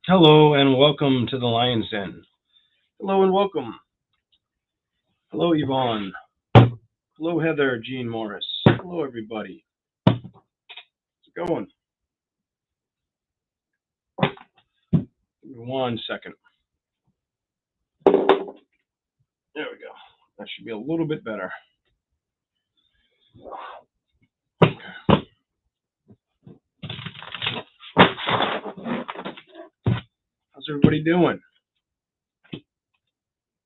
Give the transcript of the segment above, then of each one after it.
Hello and welcome to the Lion's Den. Hello and welcome. Hello, Yvonne. Hello, Heather, Jean Morris. Hello, everybody. How's it going? Give me 1 second. There we go. That should be a little bit better. Okay. How's everybody doing?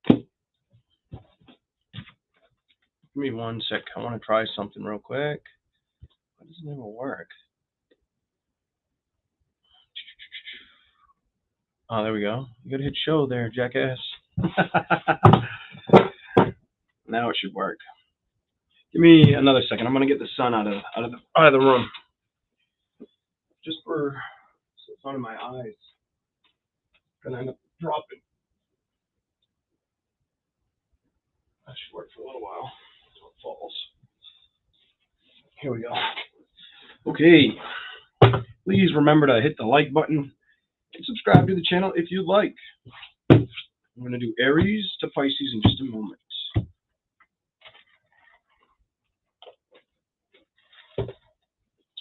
Give me 1 sec. I want to try something real quick. Why doesn't it even work? Oh, there we go. You gotta hit show there, jackass. Now it should work. Give me another second. I'm gonna get the sun out of the room. Just for so it's not in my eyes. Gonna end up dropping. That should work for a little while until it falls. Here we go. Okay. Please remember to hit the like button and subscribe to the channel if you'd like. I'm going to do Aries to Pisces in just a moment.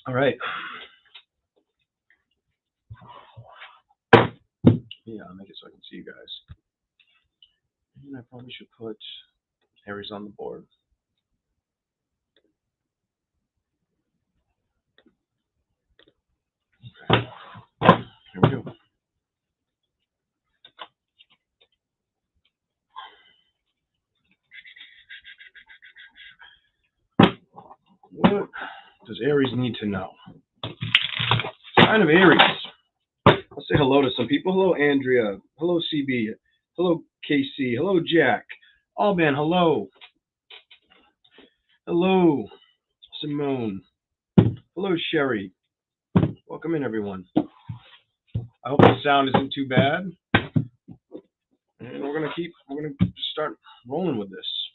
All right. Yeah, I'll make it so I can see you guys. And I probably should put Aries on the board. Okay. Here we go. What does Aries need to know? Sign of Aries. Let's say hello to some people. Hello, Andrea. Hello, CB. Hello, KC. Hello, Jack. Oh, man, hello. Hello, Simone. Hello, Sherry. Welcome in, everyone. I hope the sound isn't too bad. And we're gonna start rolling with this.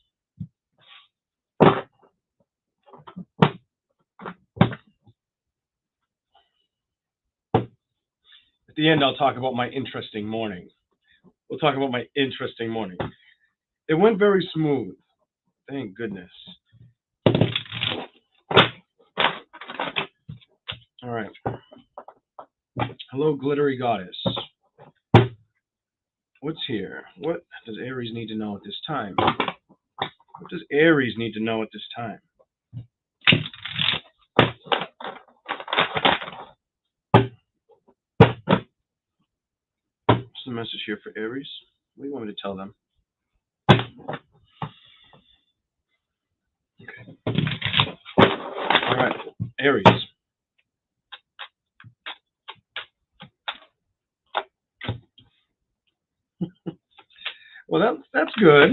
At the end, I'll talk about my interesting morning. We'll talk about my interesting morning. It went very smooth. Thank goodness. All right. Hello, glittery goddess. What's here? What does Aries need to know at this time? What does Aries need to know at this time? What's the message here for Aries? What do you want me to tell them? Okay. All right, Aries. Well, that's good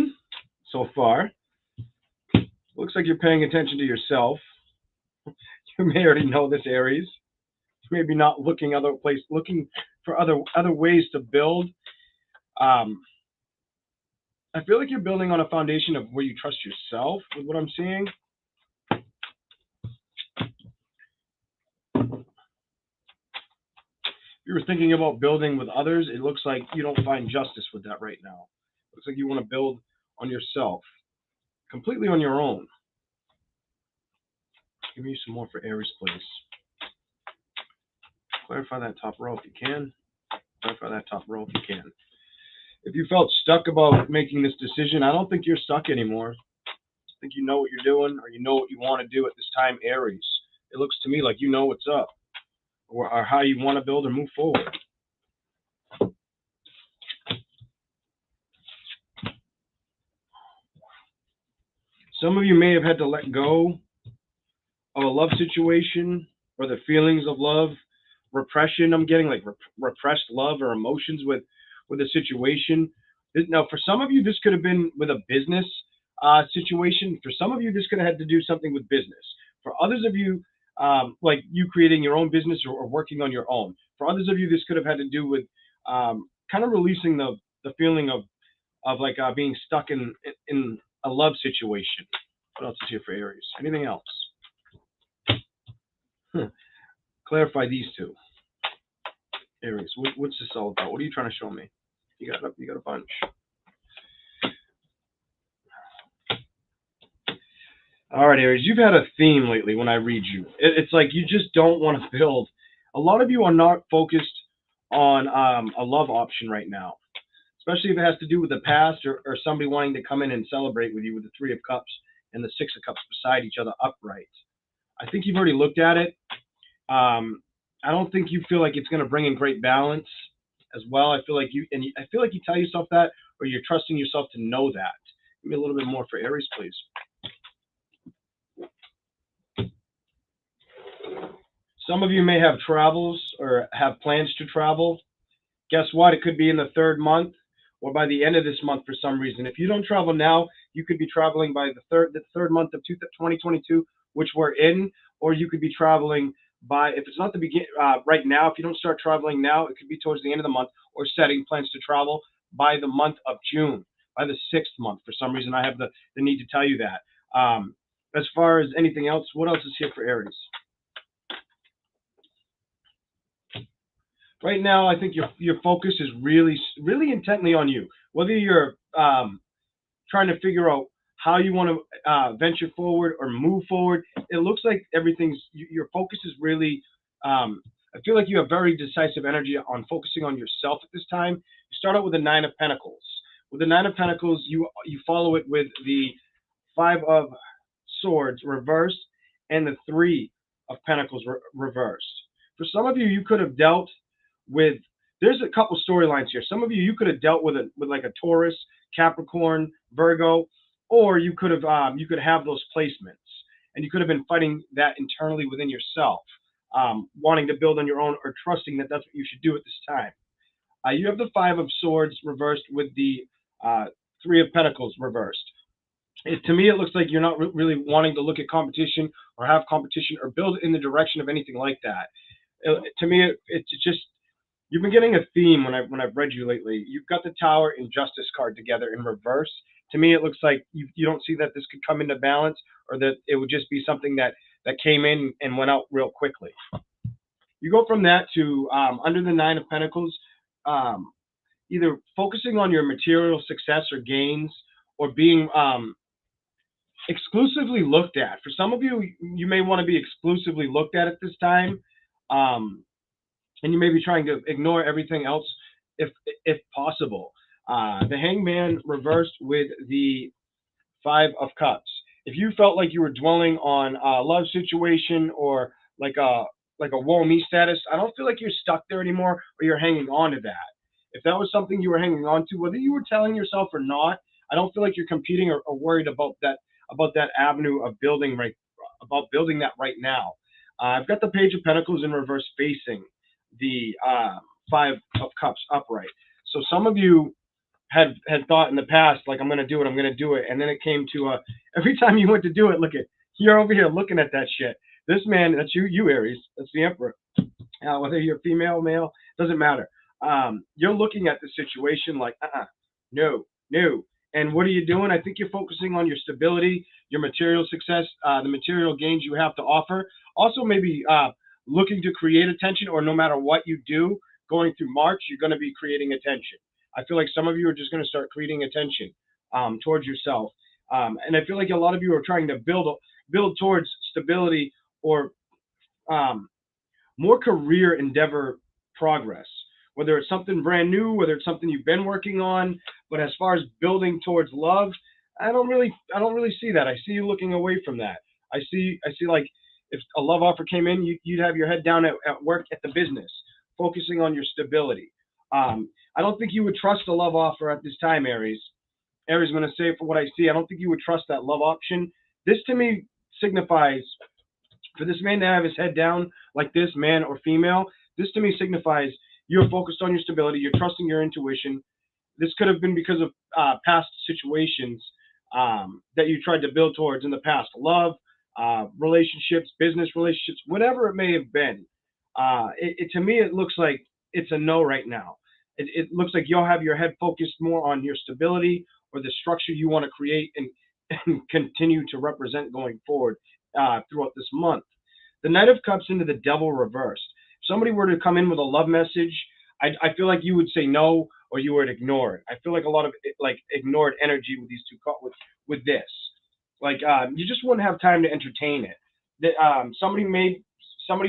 so far. Looks like you're paying attention to yourself. You may already know this, Aries. Maybe not looking for other ways to build. I feel like you're building on a foundation of where you trust yourself, with what I'm seeing. If you were thinking about building with others, it looks like you don't find justice with that right now. It looks like you want to build on yourself, completely on your own. Give me some more for Aries, please. Clarify that top row if you can. Clarify that top row if you can. If you felt stuck about making this decision, I don't think you're stuck anymore. I think you know what you're doing, or you know what you want to do at this time, Aries. It looks to me like you know what's up, or how you want to build or move forward. Some of you may have had to let go of a love situation, or the feelings of love, repression. I'm getting like repressed love or emotions with a situation. Now, for some of you, this could have been with a business situation. For some of you, this could have had to do something with business. For others of you, like you creating your own business or working on your own. For others of you, this could have had to do with kind of releasing the feeling of like being stuck in a love situation. What else is here for Aries? Anything else? Clarify these two. Aries, what's this all about? What are you trying to show me? You got a bunch. All right, Aries, you've had a theme lately when I read you. It's like you just don't want to build. A lot of you are not focused on a love option right now, especially if it has to do with the past or somebody wanting to come in and celebrate with you with the Three of Cups and the Six of Cups beside each other upright. I think you've already looked at it. I don't think you feel like it's going to bring in great balance as well. I feel like I feel like you tell yourself that, or you're trusting yourself to know that. Give me a little bit more for Aries, please. Some of you may have travels or have plans to travel. Guess what? It could be in the third month or by the end of this month for some reason. If you don't travel now, you could be traveling by the third month of 2022, which we're in, or you could be traveling by, if it's not the begin right now, if you don't start traveling now, it could be towards the end of the month, or setting plans to travel by the month of June, by the 6th month. For some reason, I have the need to tell you that. As far as anything else, what else is here for Aries? Right now, I think your focus is really intently on you. Whether you're trying to figure out how you want to venture forward or move forward, it looks like your focus is really. I feel like you have very decisive energy on focusing on yourself at this time. You start out with the Nine of Pentacles. With the Nine of Pentacles, you follow it with the Five of Swords reversed and the Three of Pentacles reversed. For some of you, you could have dealt with, there's a couple storylines here. Some of you could have dealt with like a Taurus, Capricorn, Virgo, or you could have those placements, and you could have been fighting that internally within yourself, wanting to build on your own or trusting that that's what you should do at this time. You have the Five of Swords reversed with the Three of Pentacles reversed. To me, it looks like you're not really wanting to look at competition or have competition or build in the direction of anything like that. To me, it's just, you've been getting a theme when I've read you lately. You've got the Tower and Justice card together in reverse. To me, it looks like you don't see that this could come into balance, or that it would just be something that came in and went out real quickly. You go from that to under the Nine of Pentacles, either focusing on your material success or gains, or being exclusively looked at. For some of you, you may want to be exclusively looked at this time. And you may be trying to ignore everything else if possible. The Hangman reversed with the Five of Cups. If you felt like you were dwelling on a love situation or like a woe me status, I don't feel like you're stuck there anymore, or you're hanging on to that. If that was something you were hanging on to, whether you were telling yourself or not, I don't feel like you're competing or worried about that avenue of building that right now. I've got the Page of Pentacles in reverse facing the Five of Cups upright. So some of you had thought in the past, like, I'm going to do it, and then it came to every time you went to do it, look at, you're over here looking at that shit. This man, that's you Aries, that's the Emperor. Whether you're female, male, doesn't matter. You're looking at the situation like, no. And what are you doing? I think you're focusing on your stability, your material success, the material gains you have to offer. Also, maybe looking to create attention, or no matter what you do, going through March, you're going to be creating attention. I feel like some of you are just going to start creating attention towards yourself. And I feel like a lot of you are trying to build towards stability or more career endeavor progress, whether it's something brand new, whether it's something you've been working on. But as far as building towards love, I don't really see that. I see you looking away from that. I see like, if a love offer came in, you'd have your head down at work at the business, focusing on your stability. I don't think you would trust a love offer at this time, Aries. Aries, I'm going to say for what I see, I don't think you would trust that love option. This to me signifies, for this man to have his head down like this, man or female, this to me signifies you're focused on your stability, you're trusting your intuition. This could have been because of past situations that you tried to build towards in the past. Love, relationships, business relationships, whatever it may have been. To me, it looks like it's a no right now. It looks like you'll have your head focused more on your stability or the structure you want to create and continue to represent going forward throughout this month. The Knight of Cups into the Devil reversed. somebody were to come in with a love message, I feel like you would say no, or you would ignore it. I feel like a lot of like ignored energy with these two with this. Like you just wouldn't have time to entertain it. That somebody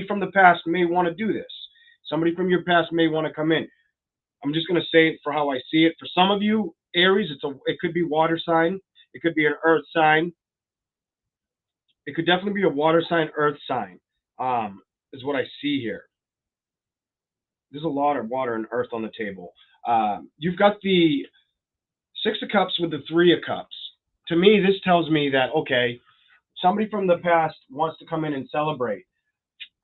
from the past may want to do this. Somebody from your past may want to come in. I'm just going to say it for how I see it. For some of you, Aries, it could be water sign. It could be an earth sign. It could definitely be a water sign, earth sign, is what I see here. There's a lot of water and earth on the table. You've got the Six of Cups with the Three of Cups. To me, this tells me that, okay, somebody from the past wants to come in and celebrate.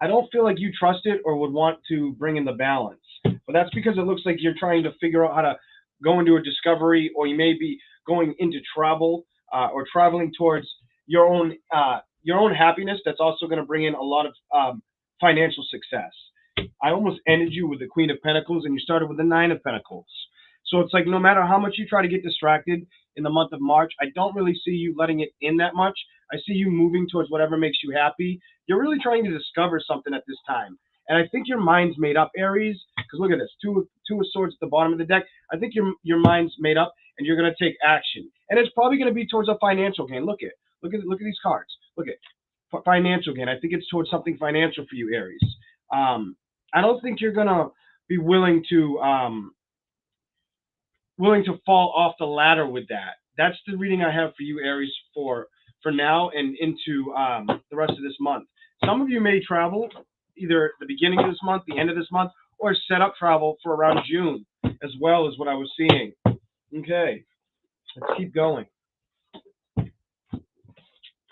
I don't feel like you trust it or would want to bring in the balance. But that's because it looks like you're trying to figure out how to go into a discovery, or you may be going into travel or traveling towards your own happiness. That's also going to bring in a lot of financial success. I almost ended you with the Queen of Pentacles, and you started with the Nine of Pentacles. So it's like no matter how much you try to get distracted in the month of March, I don't really see you letting it in that much. I see you moving towards whatever makes you happy. You're really trying to discover something at this time. And I think your mind's made up, Aries, because look at this, two of Swords at the bottom of the deck. I think your mind's made up, and you're going to take action. And it's probably going to be towards a financial gain. Look at these cards. Look at financial gain. I think it's towards something financial for you, Aries. I don't think you're going to be willing to fall off the ladder with that. That's the reading I have for you, Aries, for now and into the rest of this month. Some of you may travel either at the beginning of this month, the end of this month, or set up travel for around June as well, as what I was seeing. Okay, let's keep going. I'm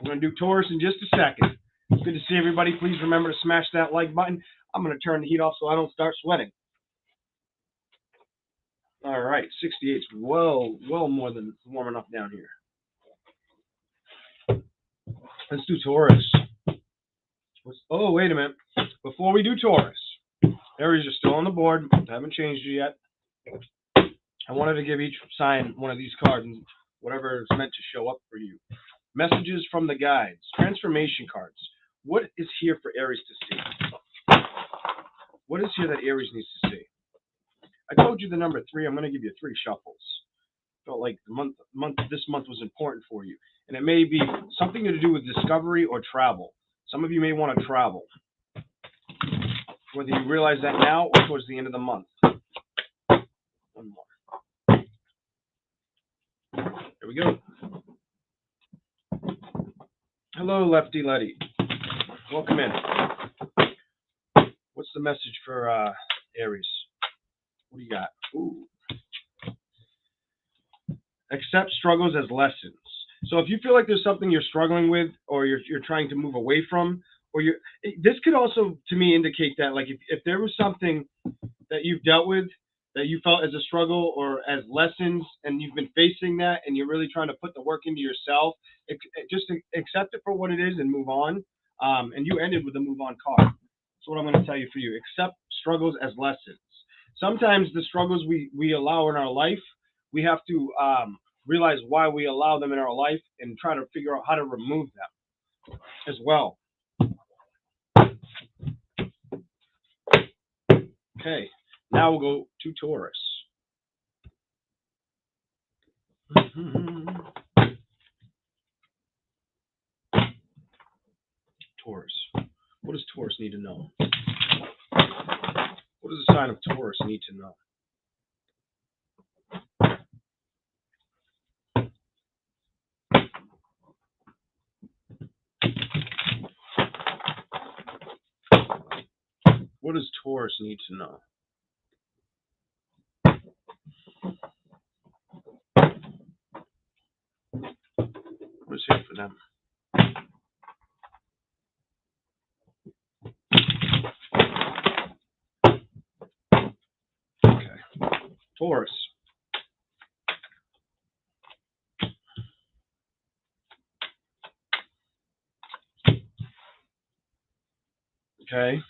going to do Taurus in just a second. It's good to see everybody. Please remember to smash that like button. I'm going to turn the heat off so I don't start sweating. All right, 68 is well more than warm enough down here. Let's do Taurus. Oh, wait a minute. Before we do Taurus, Aries are still on the board. I haven't changed it yet. I wanted to give each sign one of these cards, and whatever is meant to show up for you. Messages from the guides. Transformation cards. What is here for Aries to see? What is here that Aries needs to see? I told you the number 3. I'm going to give you 3 shuffles. Felt like this month was important for you. And it may be something to do with discovery or travel. Some of you may want to travel. Whether you realize that now or towards the end of the month. One more. There we go. Hello, Lefty Letty. Welcome in. What's the message for Aries? What do you got? Ooh. Accept struggles as lessons. So if you feel like there's something you're struggling with, or you're trying to move away from, or this could also, to me, indicate that, like, if there was something that you've dealt with that you felt as a struggle or as lessons, and you've been facing that, and you're really trying to put the work into yourself, just accept it for what it is and move on. And you ended with a move on card. That's what I'm going to tell you for you. Accept struggles as lessons. Sometimes the struggles we allow in our life, we have to realize why we allow them in our life and try to figure out how to remove them as well. Okay, now we'll go to Taurus. Taurus. What does Taurus need to know? What does the sign of Taurus need to know? What does Taurus need to know? What is here for them? Okay. Taurus. Okay.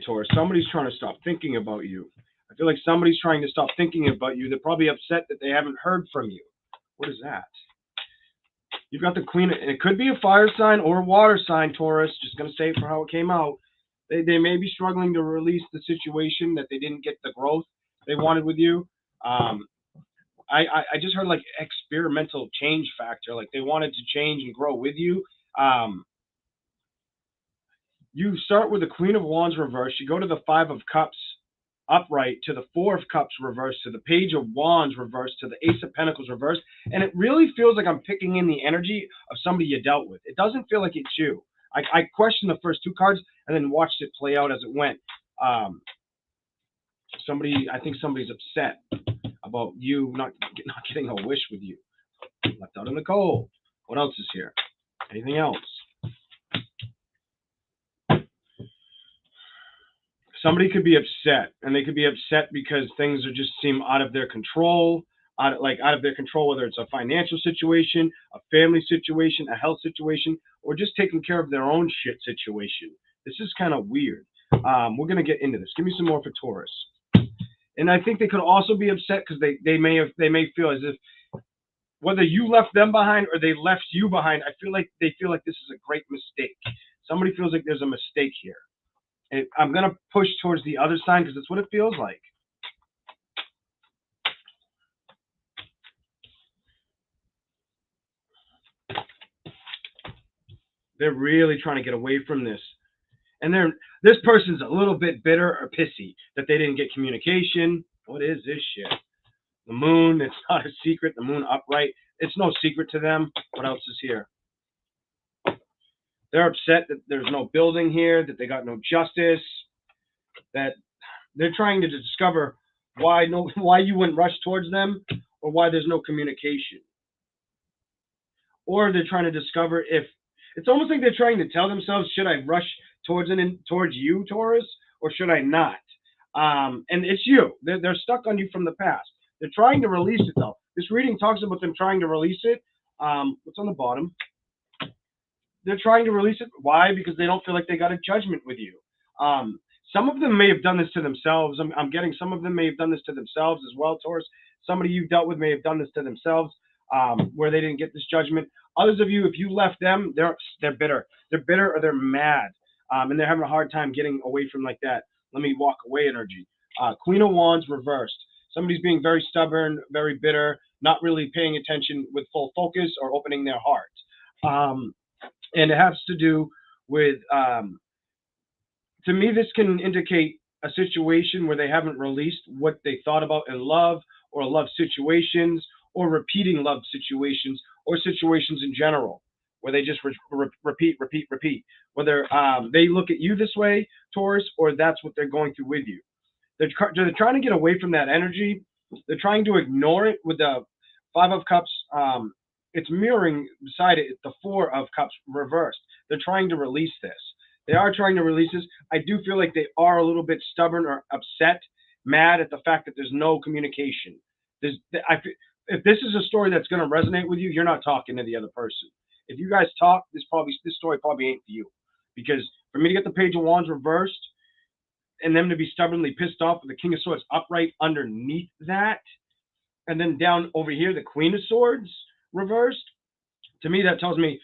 Taurus, somebody's trying to stop thinking about you. I feel like somebody's trying to stop thinking about you. They're probably upset that they haven't heard from you. What is that? You've got the Queen, and it could be a fire sign or a water sign, Taurus. Just going to say it for how it came out. They may be struggling to release the situation that they didn't get the growth they wanted with you. I just heard like experimental change factor, like they wanted to change and grow with you. You start with the Queen of Wands reverse, you go to the Five of Cups upright, to the Four of Cups reverse, to the Page of Wands reverse, to the Ace of Pentacles reverse, and it really feels like I'm picking in the energy of somebody you dealt with. It doesn't feel like it's you. I questioned the first two cards and then watched it play out as it went. I think somebody's upset about you not getting a wish with you. Left out in the cold. What else is here? Anything else? Somebody could be upset, and they could be upset because things are just seem out of their control, out of their control, whether it's a financial situation, a family situation, a health situation, or just taking care of their own shit situation. This is kind of weird. We're going to get into this. Give me some more for Taurus. And I think they could also be upset because they may feel as if whether you left them behind or they left you behind, they feel like this is a great mistake. Somebody feels like there's a mistake here. And I'm going to push towards the other sign because that's what it feels like. They're really trying to get away from this. And this person's a little bit bitter or pissy that they didn't get communication. What is this shit? The moon, it's not a secret. The moon upright, it's no secret to them. What else is here? They're upset that there's no building here, that they got no justice, that they're trying to discover why you wouldn't rush towards them, or why there's no communication. Or they're trying to discover if it's almost like they're trying to tell themselves, should I rush towards you, Taurus, or should I not? And it's you. They're stuck on you from the past. They're trying to release it though. This reading talks about them trying to release it. What's on the bottom? They're trying to release it. Why? Because they don't feel like they got a judgment with you. Some of them may have done this to themselves. I'm getting some of them may have done this to themselves as well, Taurus. Somebody you've dealt with may have done this to themselves, where they didn't get this judgment. Others of you, if you left them, they're bitter. They're bitter or they're mad, and they're having a hard time getting away from like that. Let me walk away energy. Queen of Wands reversed. Somebody's being very stubborn, very bitter, not really paying attention with full focus or opening their heart. And it has to do with, to me, this can indicate a situation where they haven't released what they thought about in love or love situations or repeating love situations or situations in general, where they just repeat. Whether they look at you this way, Taurus, or that's what they're going through with you. They're trying to get away from that energy. They're trying to ignore it with the Five of Cups. It's mirroring beside it, the Four of Cups reversed. They're trying to release this. They are trying to release this. I do feel like they are a little bit stubborn or upset, mad at the fact that there's no communication. If this is a story that's going to resonate with you, you're not talking to the other person. If you guys talk, this story probably ain't for you. Because for me to get the Page of Wands reversed and them to be stubbornly pissed off with the King of Swords upright underneath that, and then down over here, the Queen of Swords reversed, to me that tells me,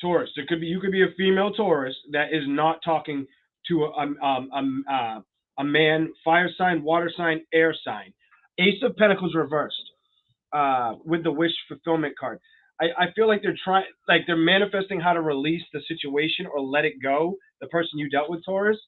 Taurus, you could be a female Taurus that is not talking to a man, fire sign, water sign, air sign. Ace of Pentacles reversed with the wish fulfillment card. I feel like they're manifesting how to release the situation or let it go. The person you dealt with, Taurus,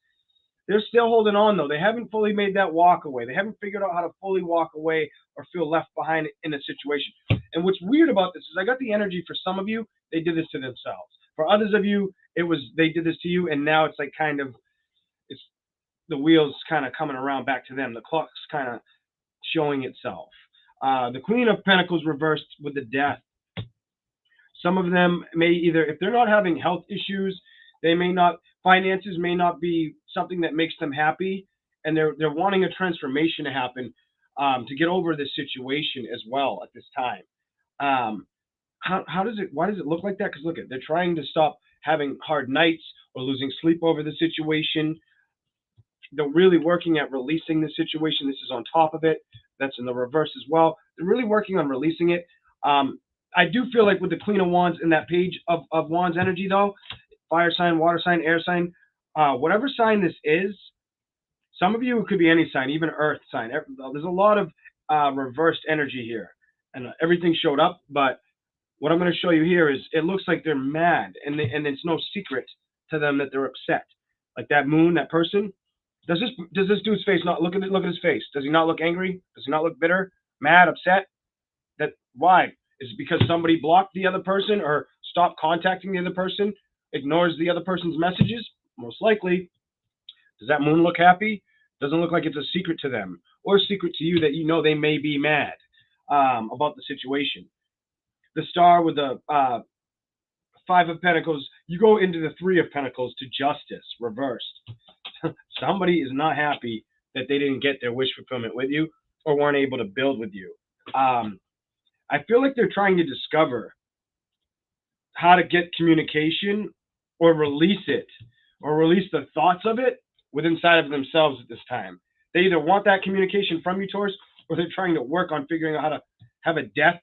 they're still holding on though. They haven't fully made that walk away. They haven't figured out how to fully walk away or feel left behind in a situation. And what's weird about this is I got the energy for some of you, they did this to themselves. For others of you, they did this to you, and now it's like it's the wheels kind of coming around back to them. The clock's kind of showing itself. The Queen of Pentacles reversed with the Death. Some of them may either, if they're not having health issues, finances may not be something that makes them happy, and they're wanting a transformation to happen to get over this situation as well at this time. Why does it look like that? Because look, they're trying to stop having hard nights or losing sleep over the situation. They're really working at releasing the situation. This is on top of it. That's in the reverse as well. They're really working on releasing it. I do feel like with the Queen of Wands in that page of Wands energy, though, fire sign, water sign, air sign, whatever sign this is, some of you, it could be any sign, even earth sign. There's a lot of reversed energy here, and everything showed up. But what I'm going to show you here is it looks like they're mad, and it's no secret to them that they're upset. Like that moon, that person. Does this dude's face not look at his face? Does he not look angry? Does he not look bitter, mad, upset? That why? Is it because somebody blocked the other person or stopped contacting the other person, ignores the other person's messages? Most likely. Does that moon look happy? Doesn't look like it's a secret to them or a secret to you that you know they may be mad about the situation. The star with the Five of Pentacles, you go into the Three of Pentacles to Justice, reversed. Somebody is not happy that they didn't get their wish fulfillment with you or weren't able to build with you. I feel like they're trying to discover how to get communication or release it or release the thoughts of it within inside of themselves at this time. They either want that communication from you, Taurus, or they're trying to work on figuring out how to have a depth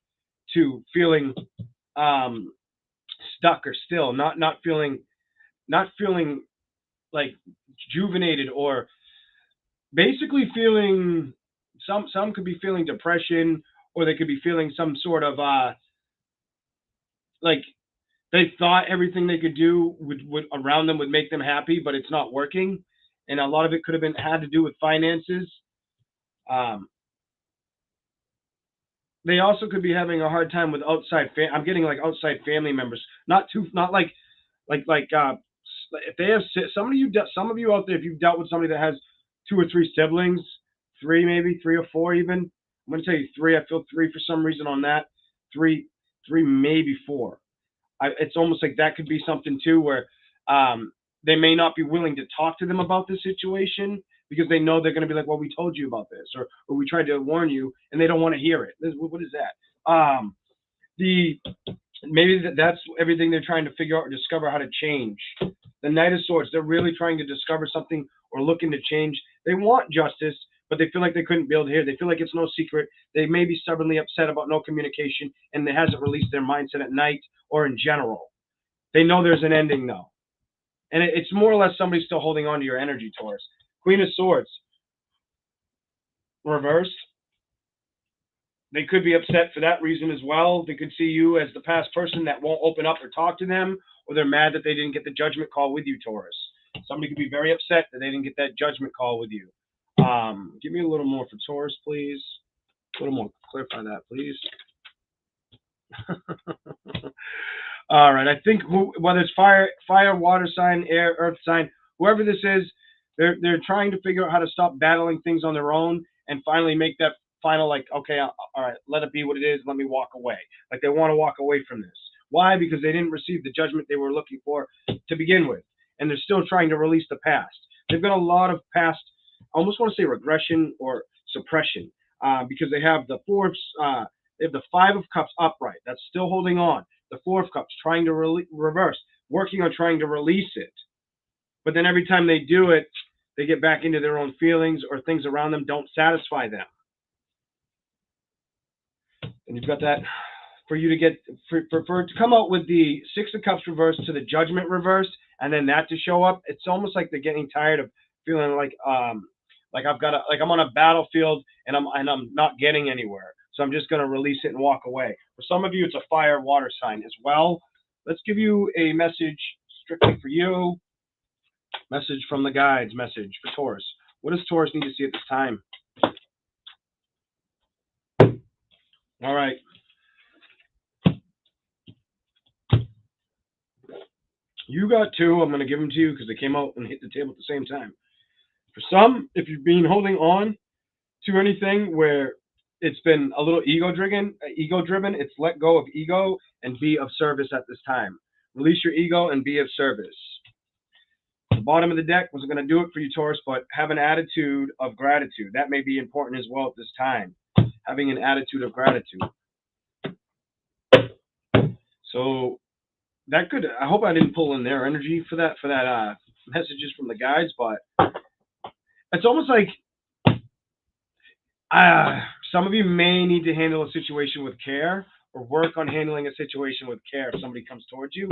to feeling stuck or still, not feeling like rejuvenated, or basically feeling some could be feeling depression, or they could be feeling some sort of like they thought everything they could do would around them would make them happy, but it's not working. And a lot of it could have had to do with finances. They also could be having a hard time with outside. I'm getting like outside family members, not like if they have some of you out there, if you've dealt with somebody that has 2 or 3 siblings, 3 maybe, 3 or 4 even. I'm going to tell you 3. I feel 3 for some reason on that. 3 maybe 4. It's almost like that could be something too, where they may not be willing to talk to them about the situation because they know they're going to be like, well, we told you about this, or we tried to warn you, and they don't want to hear it. What is that? Maybe that's everything they're trying to figure out or discover how to change. The Knight of Swords, they're really trying to discover something or looking to change. They want justice, but they feel like they couldn't build here. They feel like it's no secret. They may be stubbornly upset about no communication, and it hasn't released their mindset at night or in general. They know there's an ending, though. And it's more or less somebody still holding on to your energy, Taurus. Queen of Swords, reversed. They could be upset for that reason as well. They could see you as the past person that won't open up or talk to them, or they're mad that they didn't get the judgment call with you, Taurus. Somebody could be very upset that they didn't get that judgment call with you. Give me a little more for Taurus, please. A little more. Clarify that, please. All right. I think whether it's fire, water sign, air, earth sign, whoever this is, they're trying to figure out how to stop battling things on their own and finally make that final, like, okay, all right, let it be what it is. Let me walk away. Like they want to walk away from this. Why? Because they didn't receive the judgment they were looking for to begin with. And they're still trying to release the past. They've got a lot of past, I almost want to say regression or suppression, because they have the they have the 5 of Cups upright. That's still holding on. The 4 of Cups trying to reverse, working on trying to release it. But then every time they do it, they get back into their own feelings, or things around them don't satisfy them. And you've got that for you to get, for to come out with the 6 of Cups reversed to the Judgment reversed, and then that to show up. It's almost like they're getting tired of feeling like I've got like I'm on a battlefield and I'm not getting anywhere. So I'm just going to release it and walk away. For some of you, it's a fire water sign as well. Let's give you a message strictly for you. Message from the guides. Message for Taurus. What does Taurus need to see at this time? All right. You got 2. I'm going to give them to you because they came out and hit the table at the same time. For some, if you've been holding on to anything where it's been a little ego-driven, it's let go of ego and be of service at this time. Release your ego and be of service. The bottom of the deck wasn't going to do it for you, Taurus, but have an attitude of gratitude. That may be important as well at this time. Having an attitude of gratitude. So that could, I hope I didn't pull in their energy for that messages from the guides, but it's almost like some of you may need to handle a situation with care or work on handling a situation with care if somebody comes towards you,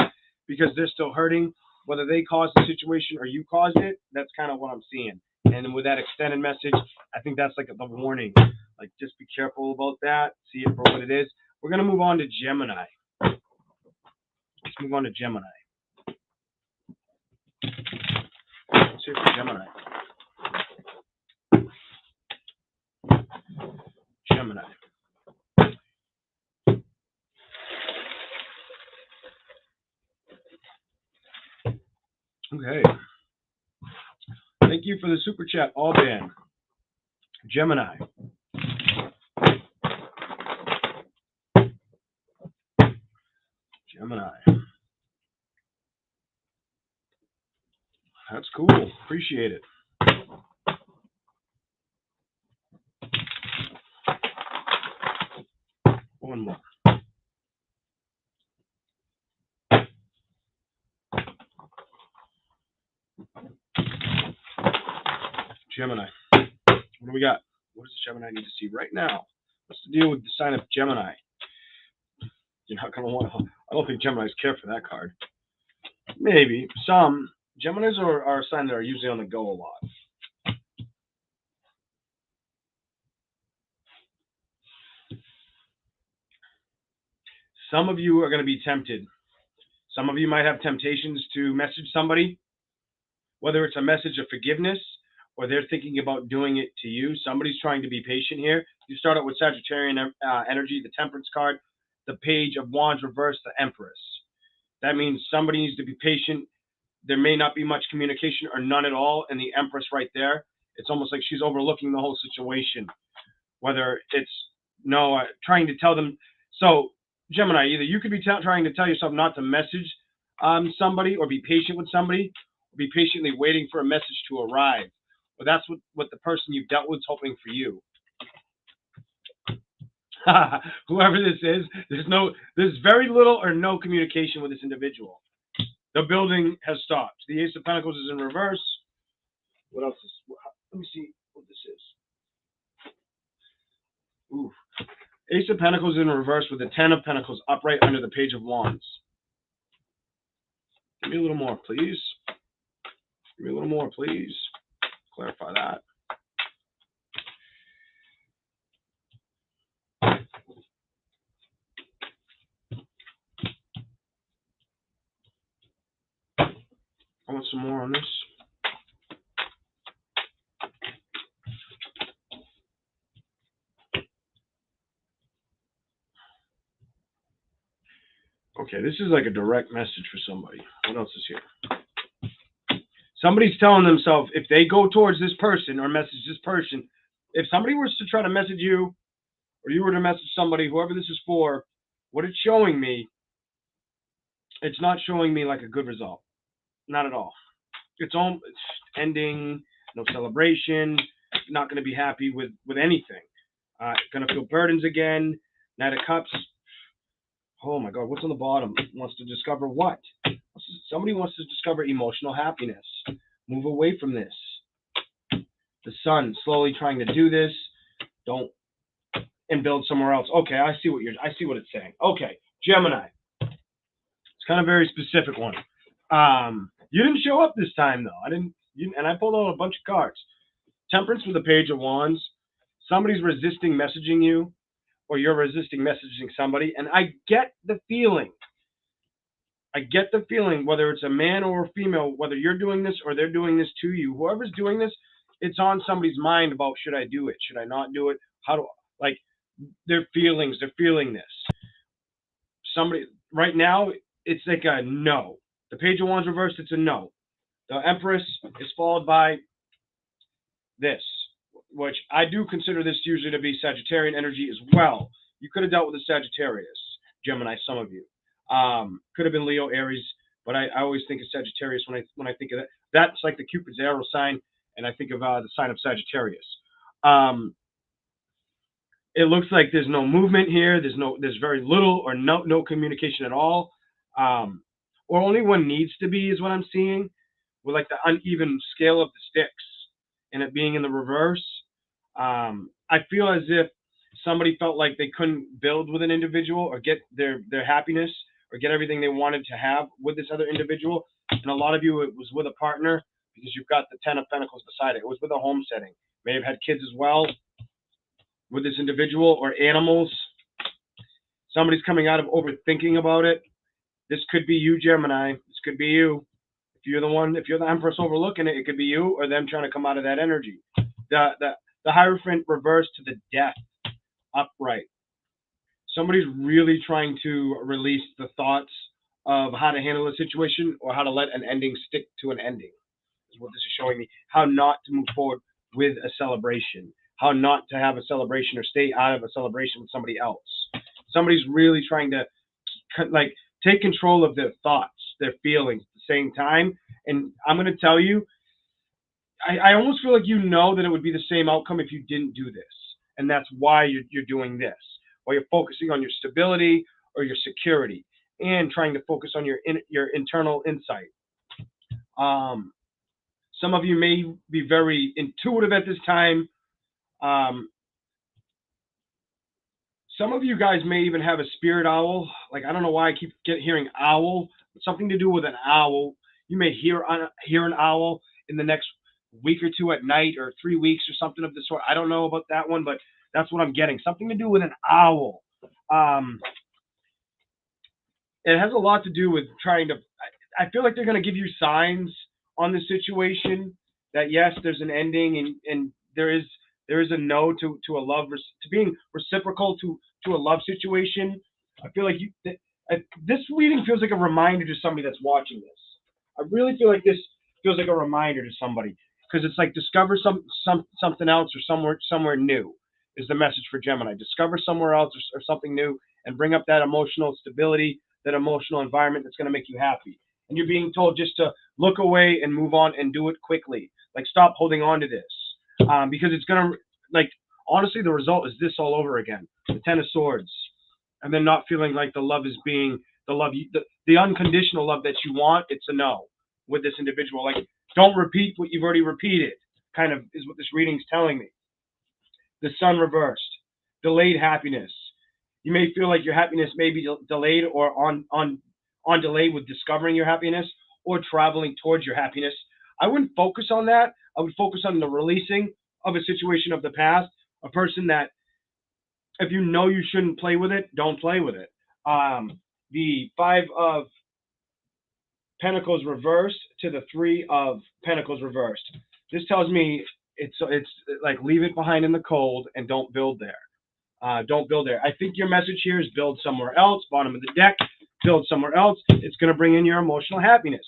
because they're still hurting. Whether they caused the situation or you caused it, that's kind of what I'm seeing. And with that extended message, I think that's like the warning. Like, just be careful about that. See it for what it is. We're going to move on to Gemini. Let's move on to Gemini. Let's see for Gemini. Gemini. Okay. Thank you for the super chat, Alban. Gemini. Gemini. That's cool. Appreciate it. One more. Gemini. What do we got? What does Gemini need to see right now? What's the deal with the sign of Gemini? You're not going to want to. I don't think Geminis care for that card. Maybe. Some. Geminis are a sign that are usually on the go a lot. Some of you are going to be tempted. Some of you might have temptations to message somebody, whether it's a message of forgiveness or they're thinking about doing it to you. Somebody's trying to be patient here. You start out with Sagittarian energy, the Temperance card, the Page of Wands reversed, the Empress. That means somebody needs to be patient. There may not be much communication or none at all. And the Empress right there, it's almost like she's overlooking the whole situation. Whether it's trying to tell them. So Gemini, either you could be trying to tell yourself not to message somebody, or be patient with somebody, or be patiently waiting for a message to arrive. But that's what the person you've dealt with is hoping for you. Whoever this is, there's very little or no communication with this individual. The building has stopped. The Ace of Pentacles is in reverse. What else is? Let me see what this is. Ooh. Ace of Pentacles in reverse with the Ten of Pentacles upright under the Page of Wands. Give me a little more, please. Give me a little more, please. Clarify that. I want some more on this. Okay, this is like a direct message for somebody. What else is here? Somebody's telling themselves if they go towards this person or message this person, if somebody was to try to message you, or you were to message somebody, whoever this is for, what it's showing me, it's not showing me like a good result. Not at all. It's ending, no celebration, not going to be happy with anything. Going to feel burdens again. Knight of Cups. Oh my God, what's on the bottom? Wants to discover what? Somebody wants to discover emotional happiness. Move away from this. The Sun, slowly trying to do this. Don't, and build somewhere else. Okay, I see what it's saying. Okay, Gemini. It's kind of a very specific one. You didn't show up this time though. And I pulled out a bunch of cards. Temperance with the Page of Wands. Somebody's resisting messaging you, or you're resisting messaging somebody. And I get the feeling, whether it's a man or a female, whether you're doing this or they're doing this to you, whoever's doing this, it's on somebody's mind about, should I do it? Should I not do it? Their feelings, they're feeling this. Somebody, right now, it's like a no. The Page of Wands reversed, it's a no. The Empress is followed by this, which I do consider this usually to be Sagittarian energy as well. You could have dealt with a Sagittarius, Gemini, some of you. Could have been Leo, Aries, but I always think of Sagittarius when I think of that. That's like the Cupid's arrow sign, and I think of the sign of Sagittarius. It looks like there's no movement here. There's very little or no communication at all. Or only one needs to be is what I'm seeing, with like the uneven scale of the sticks and it being in the reverse. I feel as if somebody felt like they couldn't build with an individual or get their happiness or get everything they wanted to have with this other individual. And a lot of you, it was with a partner because you've got the 10 of Pentacles beside it. It was with a home setting. May have had kids as well with this individual, or animals. Somebody's coming out of overthinking about it. This could be you, Gemini. This could be you. If you're the Empress overlooking it, it could be you or them trying to come out of that energy. The Hierophant reversed to the Death upright. Somebody's really trying to release the thoughts of how to handle a situation or how to let an ending stick to an ending, is what this is showing me. How not to move forward with a celebration. How not to have a celebration or stay out of a celebration with somebody else. Somebody's really trying to like take control of their thoughts, their feelings at the same time. And I'm going to tell you, I almost feel like you know that it would be the same outcome if you didn't do this. And that's why you're doing this. While you're focusing on your stability or your security and trying to focus on your internal insight. Some of you may be very intuitive at this time. Some of you guys may even have a spirit owl. Like, I don't know why I keep hearing owl. Something to do with an owl. You may hear an owl in the next week or two at night, or 3 weeks or something of the sort. I don't know about that one, but that's what I'm getting. Something to do with an owl. It has a lot to do with trying to... I feel like they're going to give you signs on the situation that, yes, there's an ending, and there is a no to a love, to being reciprocal to a love situation. I feel like this reading feels like a reminder to somebody that's watching this. I really feel like this feels like a reminder to somebody, because it's like discover something else or somewhere new is the message for Gemini. Discover somewhere else or something new and bring up that emotional stability, that emotional environment that's going to make you happy. And you're being told just to look away and move on and do it quickly. Like, stop holding on to this. Because it's going to, like, honestly, the result is this all over again. The 10 of Swords. And then not feeling like the love is being, the unconditional love that you want, it's a no with this individual. Like, don't repeat what you've already repeated, kind of is what this reading's telling me. The Sun reversed. Delayed happiness. You may feel like your happiness may be delayed or on delay with discovering your happiness or traveling towards your happiness. I wouldn't focus on that. I would focus on the releasing of a situation of the past, a person that, if you know you shouldn't play with it, don't play with it. The 5 of Pentacles reversed to the 3 of Pentacles reversed. This tells me it's like, leave it behind in the cold and don't build there. Don't build there. I think your message here is build somewhere else. Bottom of the deck, build somewhere else. It's going to bring in your emotional happiness.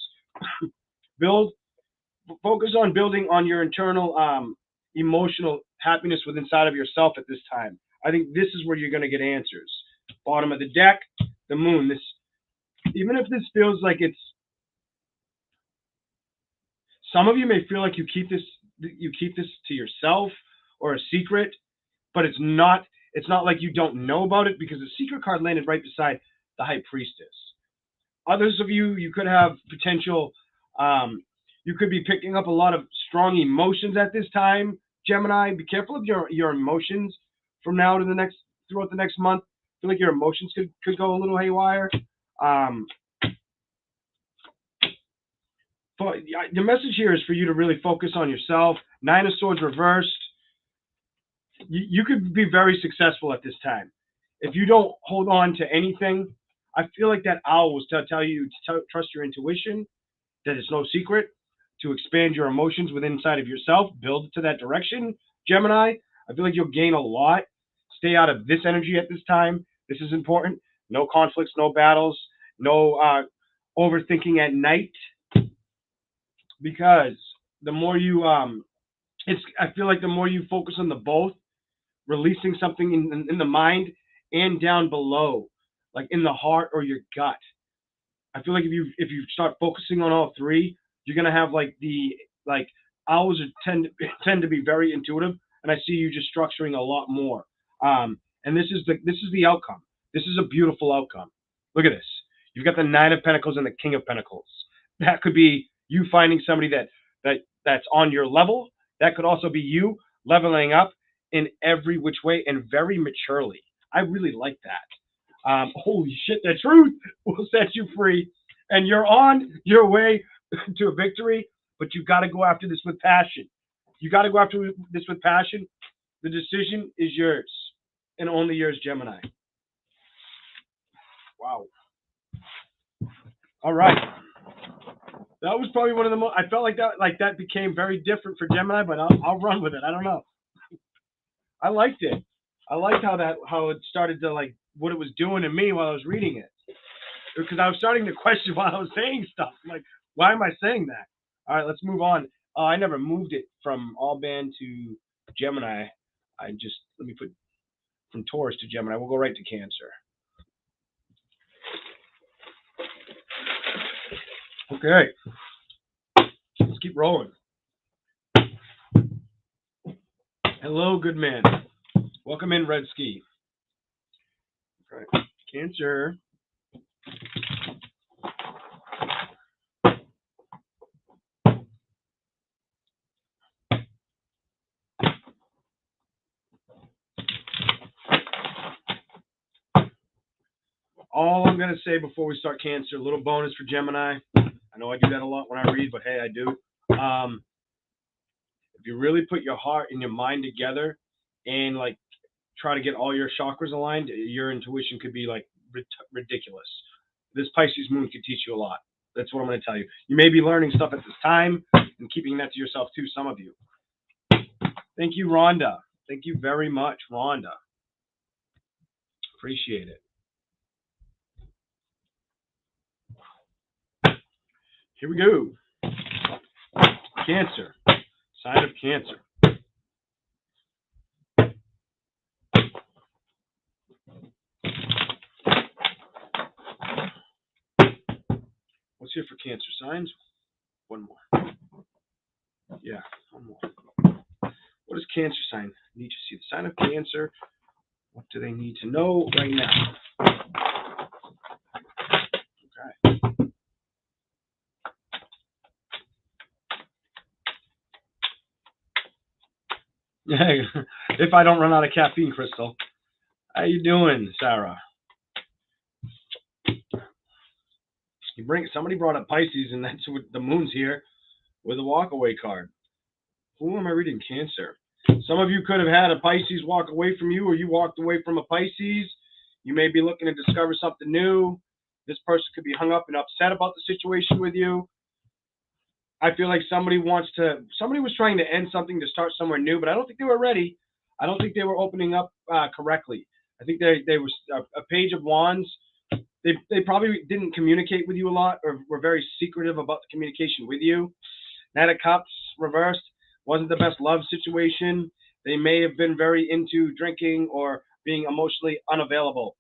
Focus on building on your internal emotional happiness within inside of yourself at this time. I think this is where you're going to get answers. Bottom of the deck, the Moon. This, even if this feels like it's, some of you may feel like you keep this to yourself or a secret, but it's not like you don't know about it, because the secret card landed right beside the High Priestess. Others of you could have potential, you could be picking up a lot of strong emotions at this time, Gemini. Be careful of your emotions from now to throughout the next month. I feel like your emotions could go a little haywire. But the message here is for you to really focus on yourself. 9 of Swords reversed. You could be very successful at this time. If you don't hold on to anything, I feel like that owl was to tell you to trust your intuition, that it's no secret, to expand your emotions within inside of yourself, build it to that direction, Gemini. I feel like you'll gain a lot. Stay out of this energy at this time. This is important. No conflicts, no battles, no overthinking at night. Because the more you, I feel like the more you focus on the both, releasing something in the mind and down below, like in the heart or your gut. I feel like if you start focusing on all three, you're gonna have owls tend to be very intuitive, and I see you just structuring a lot more. And this is the outcome. This is a beautiful outcome. Look at this. You've got the 9 of Pentacles and the King of Pentacles. That could be you finding somebody that's on your level. That could also be you leveling up in every which way and very maturely. I really like that. Holy shit, the truth will set you free. And you're on your way to a victory, but you got to go after this with passion. You got to go after this with passion. The decision is yours and only yours, Gemini. Wow. All right. That was probably one of the most, I felt like that became very different for Gemini, but I'll run with it. I don't know. I liked it. I liked how it started to, like, what it was doing to me while I was reading it. Because I was starting to question while I was saying stuff. I'm like, why am I saying that? All right, let's move on. I never moved it from all band to Gemini. Let me put from Taurus to Gemini. We'll go right to Cancer. Okay. Let's keep rolling. Hello, good man. Welcome in, Red Ski. Okay. Cancer. All I'm going to say before we start Cancer, a little bonus for Gemini. I know I do that a lot when I read, but hey, I do. If you really put your heart and your mind together and, like, try to get all your chakras aligned, your intuition could be, like, ridiculous. This Pisces moon could teach you a lot. That's what I'm going to tell you. You may be learning stuff at this time and keeping that to yourself too, some of you. Thank you, Rhonda. Thank you very much, Rhonda. Appreciate it. Here we go. Cancer. Sign of Cancer. What's here for Cancer signs? One more. Yeah, one more. What does Cancer sign need to see? The sign of Cancer. What do they need to know right now? Okay. Hey, if I don't run out of caffeine, Crystal. How you doing, Sarah? Somebody brought up Pisces, and that's what the moon's here with a walk-away card. Who am I reading? Cancer. Some of you could have had a Pisces walk away from you, or you walked away from a Pisces. You may be looking to discover something new. This person could be hung up and upset about the situation with you. I feel like somebody was trying to end something to start somewhere new, but I don't think they were ready. I don't think they were opening up correctly. I think they were a Page of Wands. They probably didn't communicate with you a lot, or were very secretive about the communication with you. Knight of Cups reversed. Wasn't the best love situation. They may have been very into drinking or being emotionally unavailable.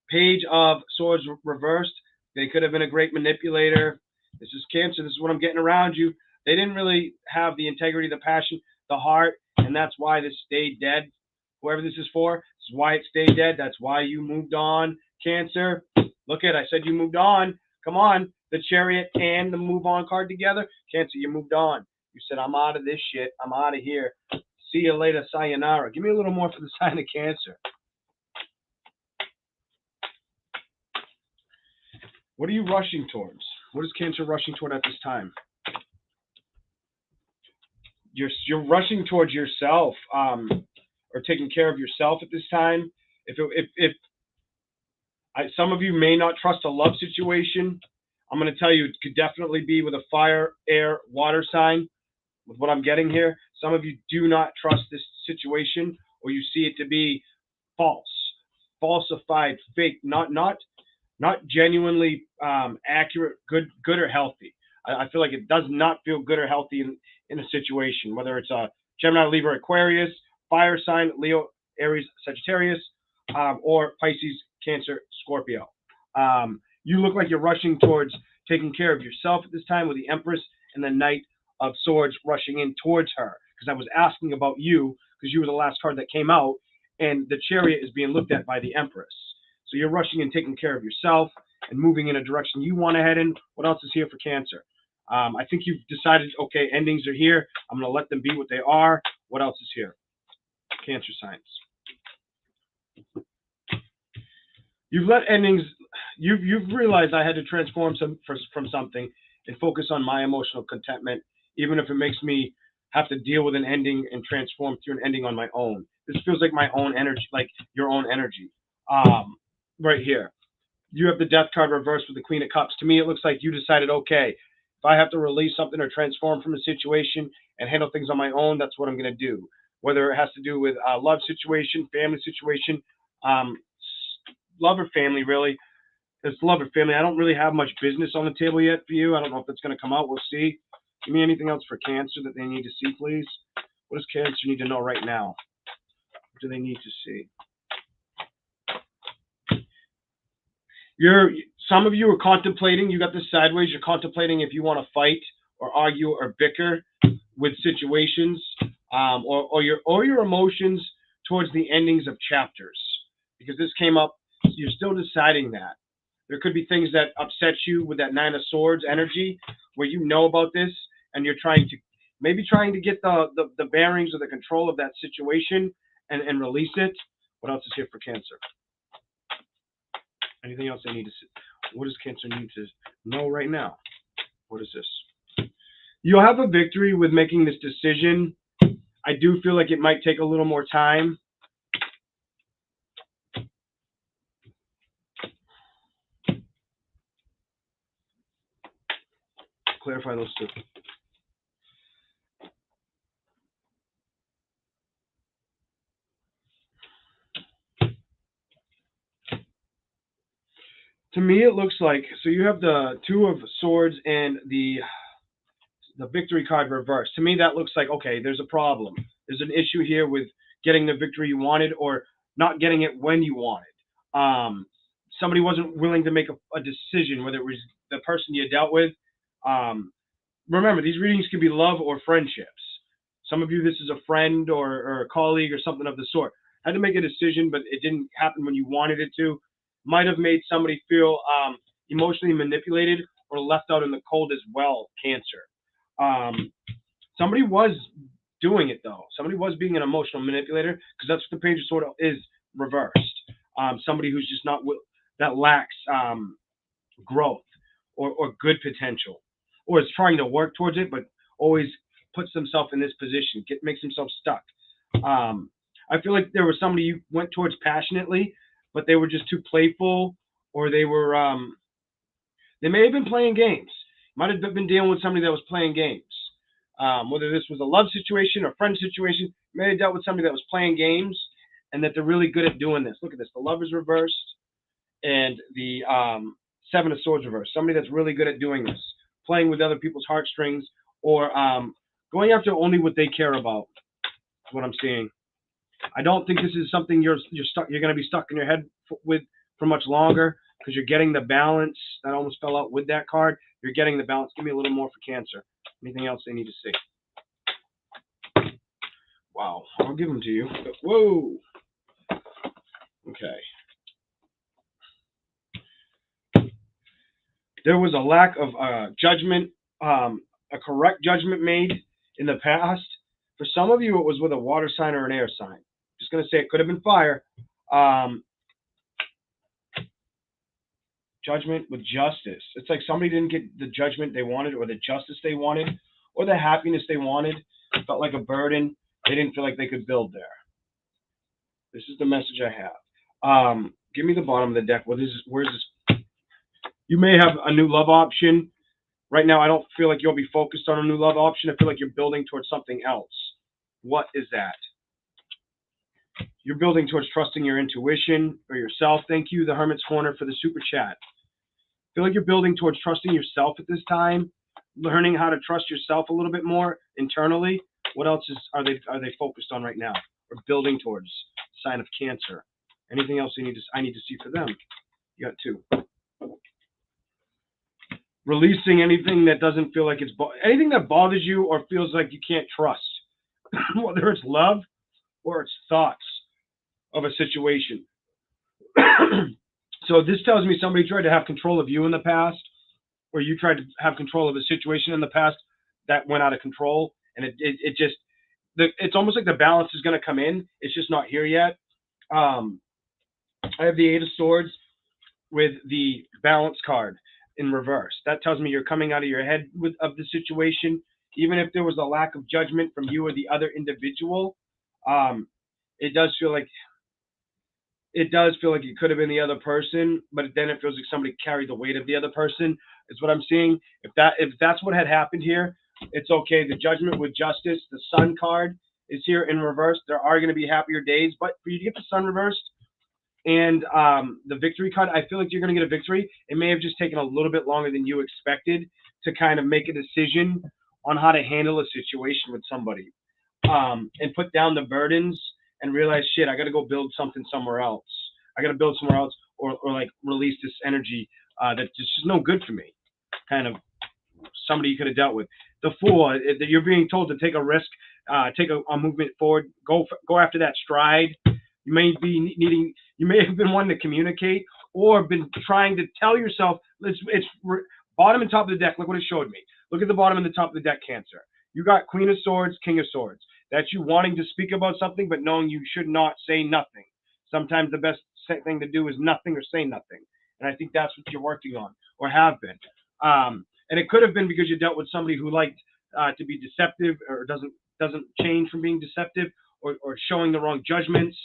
Page of Swords reversed. They could have been a great manipulator. This is Cancer. This is what I'm getting around you. They didn't really have the integrity, the passion, the heart, and that's why this stayed dead. Whoever this is for, this is why it stayed dead. That's why you moved on, Cancer. Look at it. I said you moved on. Come on. The Chariot and the move on card together. Cancer, you moved on. You said, I'm out of this shit. I'm out of here. See you later. Sayonara. Give me a little more for the sign of Cancer. What are you rushing towards? What is Cancer rushing toward at this time? You're rushing towards yourself, or taking care of yourself at this time. Some of you may not trust a love situation. I'm going to tell you, it could definitely be with a fire, air, water sign. With what I'm getting here, some of you do not trust this situation, or you see it to be false, falsified, fake, not genuinely accurate, good or healthy. I feel like it does not feel good or healthy in a situation, whether it's a Gemini, Libra, Aquarius, fire sign, Leo, Aries, Sagittarius, or Pisces, Cancer, Scorpio. You look like you're rushing towards taking care of yourself at this time with the Empress and the Knight of Swords rushing in towards her. Because I was asking about you, because you were the last card that came out, and the Chariot is being looked at by the Empress. So you're rushing and taking care of yourself and moving in a direction you want to head in. What else is here for Cancer? I think you've decided, okay, endings are here. I'm going to let them be what they are. What else is here? Cancer signs. You've let endings. You've realized I had to transform from something and focus on my emotional contentment, even if it makes me have to deal with an ending and transform through an ending on my own. This feels like my own energy, like your own energy. Right here, you have the Death card reversed with the Queen of Cups. To me, it looks like you decided, okay, if I have to release something or transform from a situation and handle things on my own, that's what I'm going to do. Whether it has to do with a love situation, family situation, love or family, really. It's love or family. I don't really have much business on the table yet for you. I don't know if it's going to come out. We'll see. Give me anything else for Cancer that they need to see, please. What does Cancer need to know right now? What do they need to see? Some of you are contemplating. You got this sideways. You're contemplating if you want to fight or argue or bicker with situations, or your emotions towards the endings of chapters. Because this came up, you're still deciding that. There could be things that upset you with that Nine of Swords energy, where you know about this and you're trying to get the bearings or the control of that situation and release it. What else is here for Cancer? Anything else I need to see? What does Cancer need to know right now? What is this? You'll have a victory with making this decision. I do feel like it might take a little more time. Clarify those two. To me, it looks like, so you have the Two of Swords and the victory card reversed. To me, that looks like, okay, there's a problem. There's an issue here with getting the victory you wanted or not getting it when you wanted. Somebody wasn't willing to make a decision, whether it was the person you dealt with. Remember, these readings could be love or friendships. Some of you, this is a friend or a colleague or something of the sort. Had to make a decision, but it didn't happen when you wanted it to. Might have made somebody feel emotionally manipulated or left out in the cold as well, Cancer. Somebody was doing it, though. Somebody was being an emotional manipulator, because that's what the Page of Swords is reversed. Somebody who's just not, that lacks growth or good potential, or is trying to work towards it, but always puts themselves in this position, makes themselves stuck. I feel like there was somebody you went towards passionately, but they were just too playful, or they may have been playing games. Might have been dealing with somebody that was playing games. Whether this was a love situation or friend situation, may have dealt with somebody that was playing games, and that they're really good at doing this. Look at this. The Lovers reversed, and the Seven of Swords reversed. Somebody that's really good at doing this, playing with other people's heartstrings, or going after only what they care about. That's what I'm seeing. I don't think this is something you're going to be stuck in your head with for much longer, because you're getting the balance. That almost fell out with that card. You're getting the balance. Give me a little more for Cancer. Anything else they need to see? Wow, I'll give them to you. Whoa. Okay. There was a lack of judgment, a correct judgment made in the past. For some of you, it was with a water sign or an air sign. Just going to say it could have been fire. Judgment with justice. It's like somebody didn't get the judgment they wanted, or the justice they wanted, or the happiness they wanted. It felt like a burden. They didn't feel like they could build there. This is the message I have. Give me the bottom of the deck. Where's this? You may have a new love option. Right now, I don't feel like you'll be focused on a new love option. I feel like you're building towards something else. What is that? You're building towards trusting your intuition or yourself. Thank you, the Hermit's Corner, for the super chat. I feel like you're building towards trusting yourself at this time, learning how to trust yourself a little bit more internally. What else are they focused on right now, or building towards? Sign of Cancer. Anything else I need to see for them? You got two. Releasing anything that doesn't feel like anything that bothers you or feels like you can't trust, whether it's love or it's thoughts of a situation. So this tells me somebody tried to have control of you in the past, or you tried to have control of a situation in the past that went out of control, and it just, it's almost like the balance is going to come in. It's just not here yet. I have the Eight of Swords with the balance card in reverse. That tells me you're coming out of your head of the situation. Even if there was a lack of judgment from you or the other individual, it does feel like it could have been the other person, but then it feels like somebody carried the weight of the other person, is what I'm seeing. If that's what had happened here, it's okay. The Judgment with Justice, the Sun card is here in reverse. There are going to be happier days, but for you to get the Sun reversed and the Victory card, I feel like you're going to get a victory. It may have just taken a little bit longer than you expected to kind of make a decision on how to handle a situation with somebody, and put down the burdens and realize, shit, I got to go build something somewhere else. I got to build somewhere else, or like release this energy that's just no good for me. Kind of somebody you could have dealt with. The Fool, that you're being told to take a risk, take a movement forward, go after that stride. You may have been wanting to communicate, or been trying to tell yourself, it's bottom and top of the deck. Look what it showed me. Look at the bottom and the top of the deck, Cancer. You got Queen of Swords, King of Swords. That's you wanting to speak about something, but knowing you should not say nothing. Sometimes the best thing to do is nothing or say nothing. And I think that's what you're working on, or have been. And it could have been because you dealt with somebody who liked to be deceptive, or doesn't change from being deceptive, or showing the wrong judgments.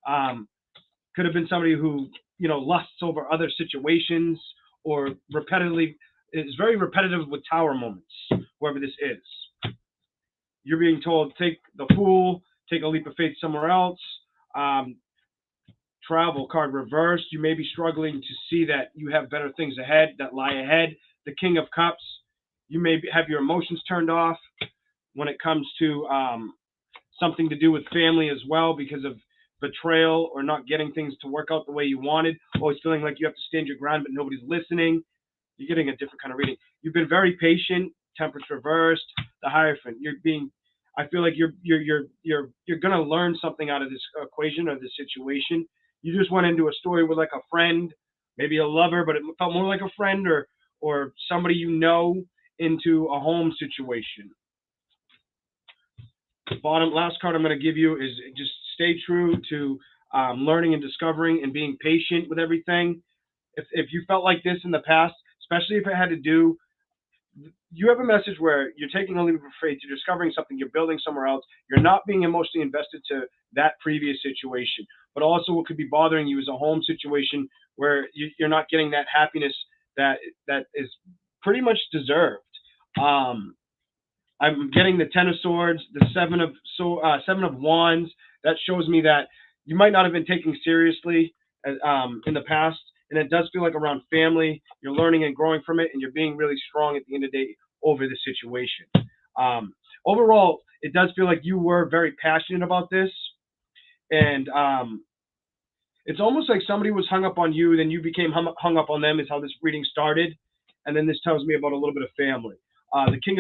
Could have been somebody who, lusts over other situations, or repetitively is very repetitive with Tower moments, whoever this is. You're being told, take the Fool, take a leap of faith somewhere else. Travel card reversed. You may be struggling to see that you have better things ahead that lie ahead. The King of Cups. You may have your emotions turned off when it comes to something to do with family as well, because of betrayal or not getting things to work out the way you wanted. Always feeling like you have to stand your ground, but nobody's listening. You're getting a different kind of reading. You've been very patient. Temperance reversed. The Hierophant. I feel like you're gonna learn something out of this equation or this situation. You just went into a story with like a friend, maybe a lover, but it felt more like a friend or somebody into a home situation. Last card I'm going to give you is just stay true to learning and discovering and being patient with everything. If you felt like this in the past, especially if it had to do, you have a message where you're taking a leap of faith, you're discovering something, you're building somewhere else, you're not being emotionally invested to that previous situation. But also what could be bothering you is a home situation where you're not getting that happiness that is pretty much deserved. I'm getting the Ten of Swords, the Seven of Wands. That shows me that you might not have been taken seriously in the past, and it does feel like around family, you're learning and growing from it, and you're being really strong at the end of the day over the situation. Overall, it does feel like you were very passionate about this, and it's almost like somebody was hung up on you, then you became hung up on them, is how this reading started, and then this tells me about a little bit of family. The King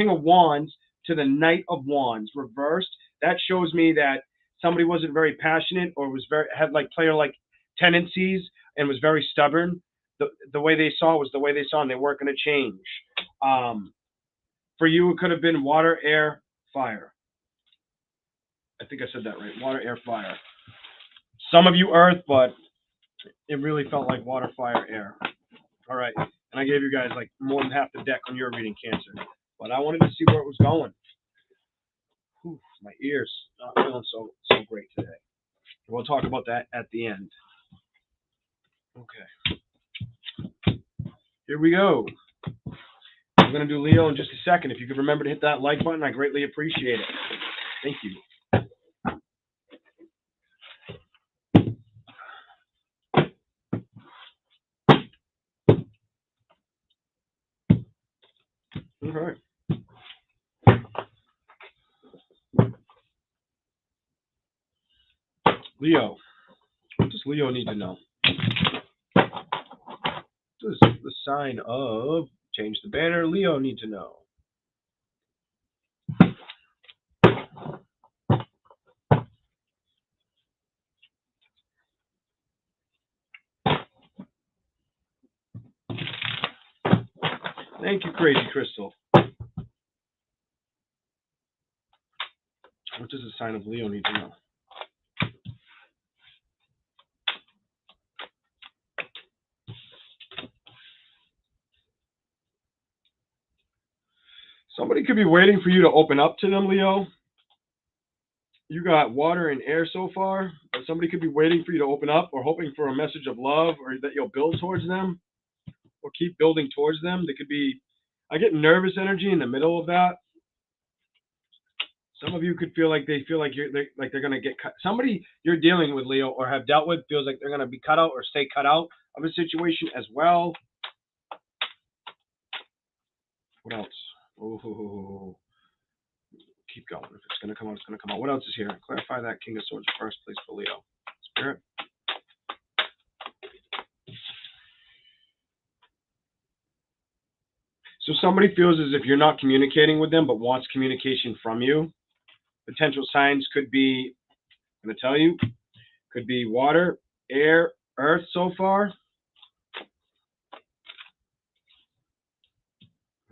of Wands to the Knight of Wands reversed. That shows me that somebody wasn't very passionate, or had like player-like tendencies, and was very stubborn. The way they saw was the way they saw, and they weren't going to change. For you, it could have been water, air, fire. I think I said that right. Water, air, fire. Some of you earth, but it really felt like water, fire, air. All right. And I gave you guys like more than half the deck on your reading, Cancer. But I wanted to see where it was going. Whew, my ears not feeling so great today. We'll talk about that at the end. Okay. Here we go. I'm going to do Leo in just a second. If you could remember to hit that like button, I greatly appreciate it. Thank you. All right. Leo. What does Leo need to know? What does the sign of change the banner Leo need to know? Thank you, Crazy Crystal. What does the sign of Leo need to know? Somebody could be waiting for you to open up to them, Leo. You got water and air so far, but somebody could be waiting for you to open up or hoping for a message of love or that you'll build towards them or keep building towards them. They could be, I get nervous energy in the middle of that. Some of you could feel like they're going to get cut. Somebody you're dealing with, Leo, or have dealt with feels like they're going to be cut out or stay cut out of a situation as well. What else? Oh, keep going. If it's going to come out, it's going to come out. What else is here? Clarify that King of Swords first, please, for Leo. Spirit. So somebody feels as if you're not communicating with them, but wants communication from you. Potential signs could be, I'm going to tell you, could be water, air, earth so far.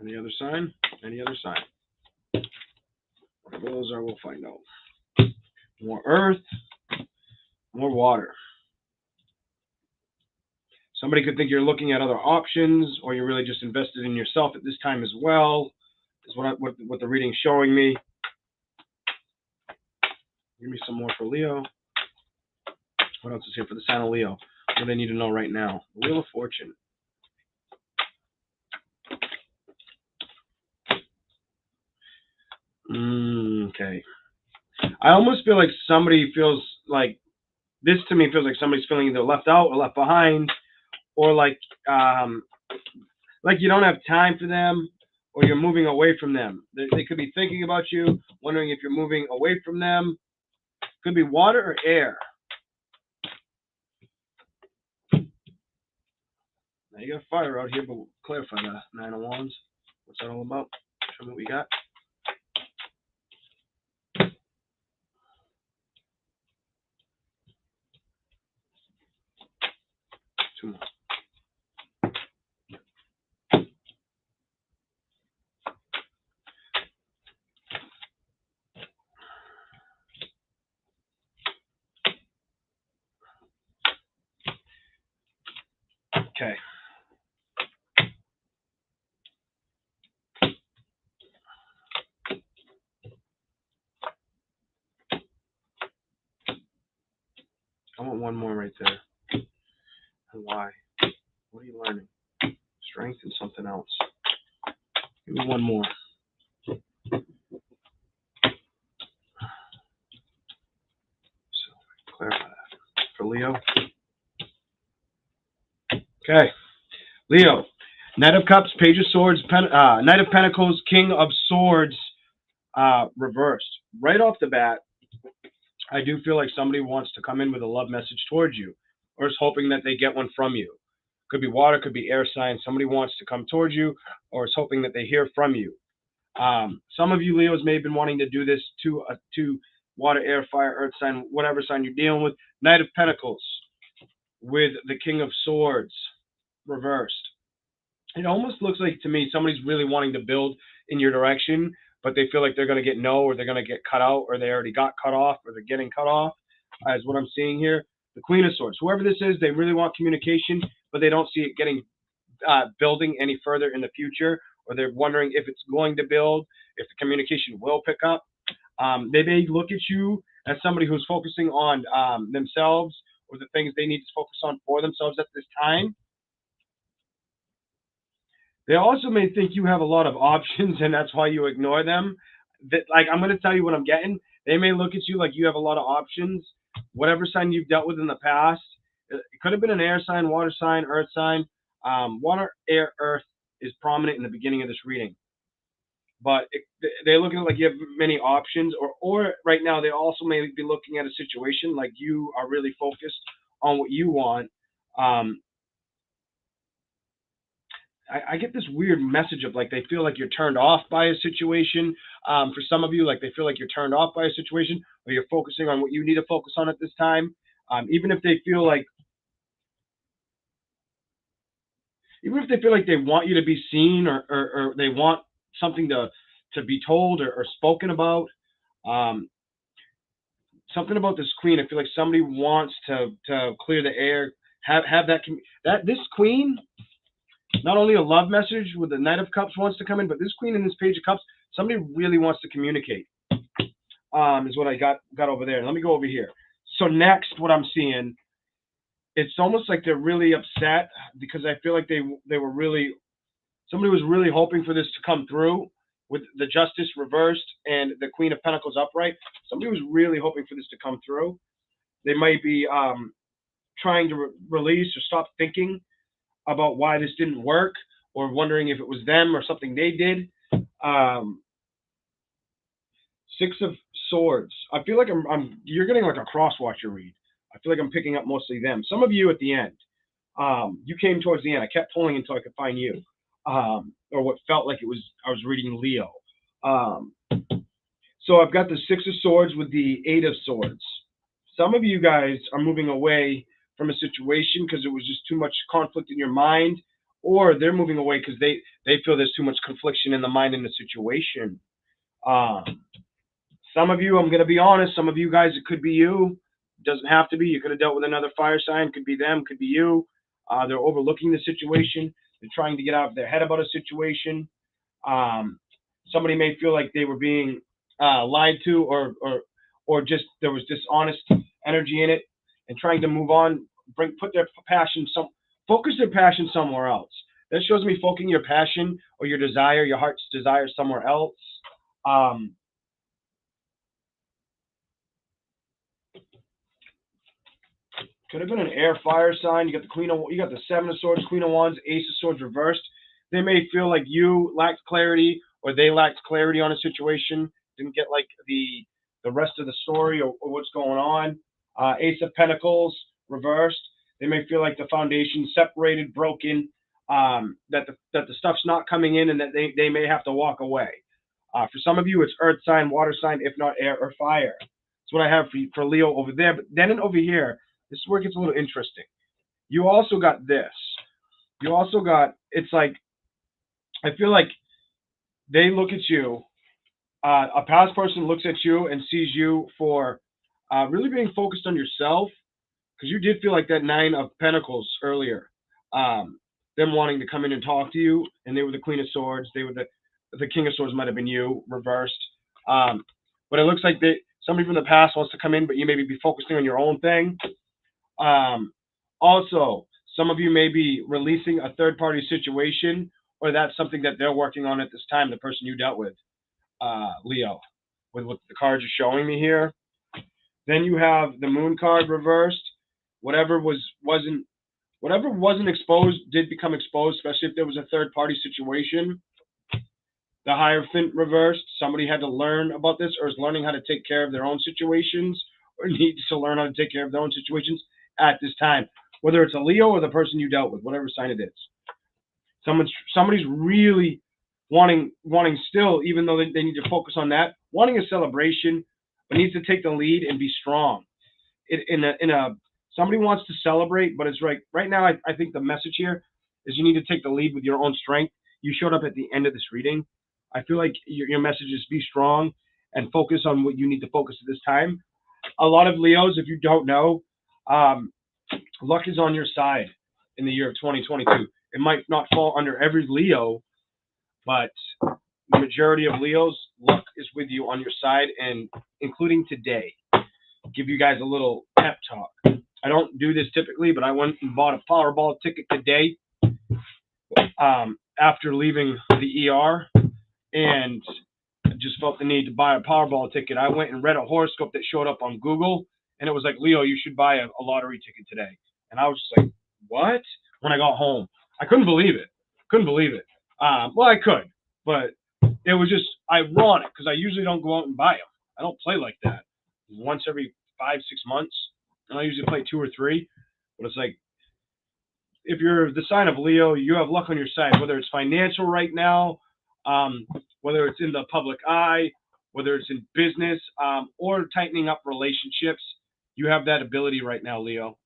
Any other sign? Any other sign? Whatever those are, we'll find out. More earth, more water. Somebody could think you're looking at other options, or you're really just invested in yourself at this time as well. Is what the reading's showing me. Give me some more for Leo. What else is here for the sign of Leo? What do they need to know right now? The Wheel of Fortune. Okay. I almost feel like somebody feels like, this to me feels like somebody's feeling either left out or left behind, or like you don't have time for them, or you're moving away from them. They could be thinking about you, wondering if you're moving away from them. Could be water or air. Now you got fire out here, but we'll clarify that. Nine of Wands. What's that all about? Show me what we got. Two more. Okay. I want one more right there. And why? What are you learning? Strength and something else. Give me one more. So, clarify that. For Leo. Okay. Leo. Knight of Cups, Page of Swords, Knight of Pentacles, King of Swords, reversed. Right off the bat, I do feel like somebody wants to come in with a love message towards you, or is hoping that they get one from you. Could be water, could be air sign. Somebody wants to come towards you, or is hoping that they hear from you. Some of you Leos may have been wanting to do this to water, air, fire, earth sign, whatever sign you're dealing with. Knight of Pentacles with the King of Swords reversed. It almost looks like to me somebody's really wanting to build in your direction, but they feel like they're going to get no, or they're going to get cut out, or they already got cut off, or they're getting cut off, is what I'm seeing here. The Queen of Swords. Whoever this is, they really want communication, but they don't see it getting building any further in the future, or they're wondering if it's going to build, if the communication will pick up. They may look at you as somebody who's focusing on themselves, or the things they need to focus on for themselves at this time. They also may think you have a lot of options, and that's why you ignore them. Like, I'm going to tell you what I'm getting. They may look at you like you have a lot of options. Whatever sign you've dealt with in the past, it could have been an air sign, water sign, earth sign. Water, air, earth is prominent in the beginning of this reading. But they're looking at like you have many options, or right now they also may be looking at a situation like you are really focused on what you want. I get this weird message of like they feel like you're turned off by a situation. For some of you, like they feel like you're turned off by a situation, or you're focusing on what you need to focus on at this time. Even if they feel like they want you to be seen, or they want something to be told or spoken about. something about this queen. I feel like somebody wants to clear the air, have that this queen. Not only a love message with the Knight of Cups wants to come in, but this queen and this Page of Cups, somebody really wants to communicate. Is what I got over there. Let me go over here. So next, what I'm seeing, it's almost like they're really upset because I feel like they were really, somebody was really hoping for this to come through with the Justice reversed and the Queen of Pentacles upright. Somebody was really hoping for this to come through. They might be trying to release or stop thinking about why this didn't work, or wondering if it was them or something they did. Six of Swords. I feel like you're getting like a cross-watcher read. I feel like I'm picking up mostly them. Some of you at the end. You came towards the end. I kept pulling until I could find you. Or what felt like I was reading Leo. So I've got the Six of Swords with the Eight of Swords. Some of you guys are moving away from a situation because it was just too much conflict in your mind, or they're moving away because they feel there's too much confliction in the mind in the situation. Some of you, I'm going to be honest, some of you guys, it could be you. It doesn't have to be. You could have dealt with another fire sign. Could be them. Could be you. They're overlooking the situation. They're trying to get out of their head about a situation. Somebody may feel like they were being lied to, or just there was dishonest energy in it, and trying to move on, focus their passion somewhere else. That shows me focusing your passion or your desire, your heart's desire somewhere else. Could have been an air fire sign. You got the Seven of Swords, Queen of Wands, Ace of Swords reversed. They may feel like you lacked clarity, or they lacked clarity on a situation, didn't get like the rest of the story or what's going on. Ace of Pentacles reversed. They may feel like the foundation separated, broken, that the stuff's not coming in, and that they may have to walk away. For some of you, it's earth sign, water sign, if not air or fire. That's what I have for Leo over there. But then over here, this is where it gets a little interesting. You also got this. You also got, it's like, I feel like they look at you, a past person looks at you and sees you for really being focused on yourself, because you did feel like that Nine of Pentacles earlier. Them wanting to come in and talk to you, and they were the Queen of Swords. They were the King of Swords might have been you, reversed. But it looks like somebody from the past wants to come in, but you maybe be focusing on your own thing. Also, some of you may be releasing a third-party situation, or that's something that they're working on at this time, the person you dealt with, Leo, with what the cards are showing me here. Then you have the Moon card reversed. Whatever wasn't exposed did become exposed, especially if there was a third-party situation. The Hierophant reversed. Somebody had to learn about this, or is learning how to take care of their own situations, or needs to learn how to take care of their own situations at this time, whether it's a Leo or the person you dealt with, whatever sign it is. Somebody's really wanting still, even though they need to focus on that, wanting a celebration, but needs to take the lead and be strong. Somebody wants to celebrate, but it's right now. I think the message here is you need to take the lead with your own strength. You showed up at the end of this reading. I feel like your message is be strong and focus on what you need to focus at this time. A lot of Leos, if you don't know, luck is on your side in the year of 2022. It might not fall under every Leo, but the majority of Leos, luck is with you on your side, and including today. Give you guys a little pep talk. I don't do this typically, but I went and bought a Powerball ticket today after leaving the ER, and I just felt the need to buy a Powerball ticket. I went and read a horoscope that showed up on Google, and it was like, Leo, you should buy a lottery ticket today. And I was just like, what? When I got home, I couldn't believe it. Well, I could, but it was just ironic because I usually don't go out and buy them. I don't play like that. Once every 5-6 months, and I usually play 2 or 3. But it's like, if you're the sign of Leo, you have luck on your side, whether it's financial right now, whether it's in the public eye, whether it's in business, or tightening up relationships. You have that ability right now, Leo,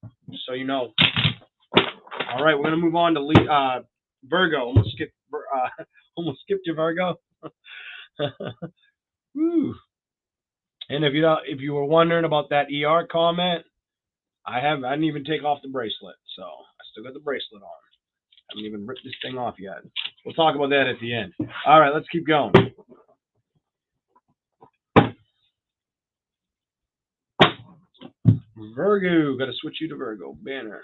so you know. All right, we're going to move on to Virgo. Almost skipped your Virgo. Woo. And if you were wondering about that ER comment, I didn't even take off the bracelet, so I still got the bracelet on. I haven't even ripped this thing off yet. We'll talk about that at the end. All right, let's keep going. Virgo, got to switch you to Virgo. Banner.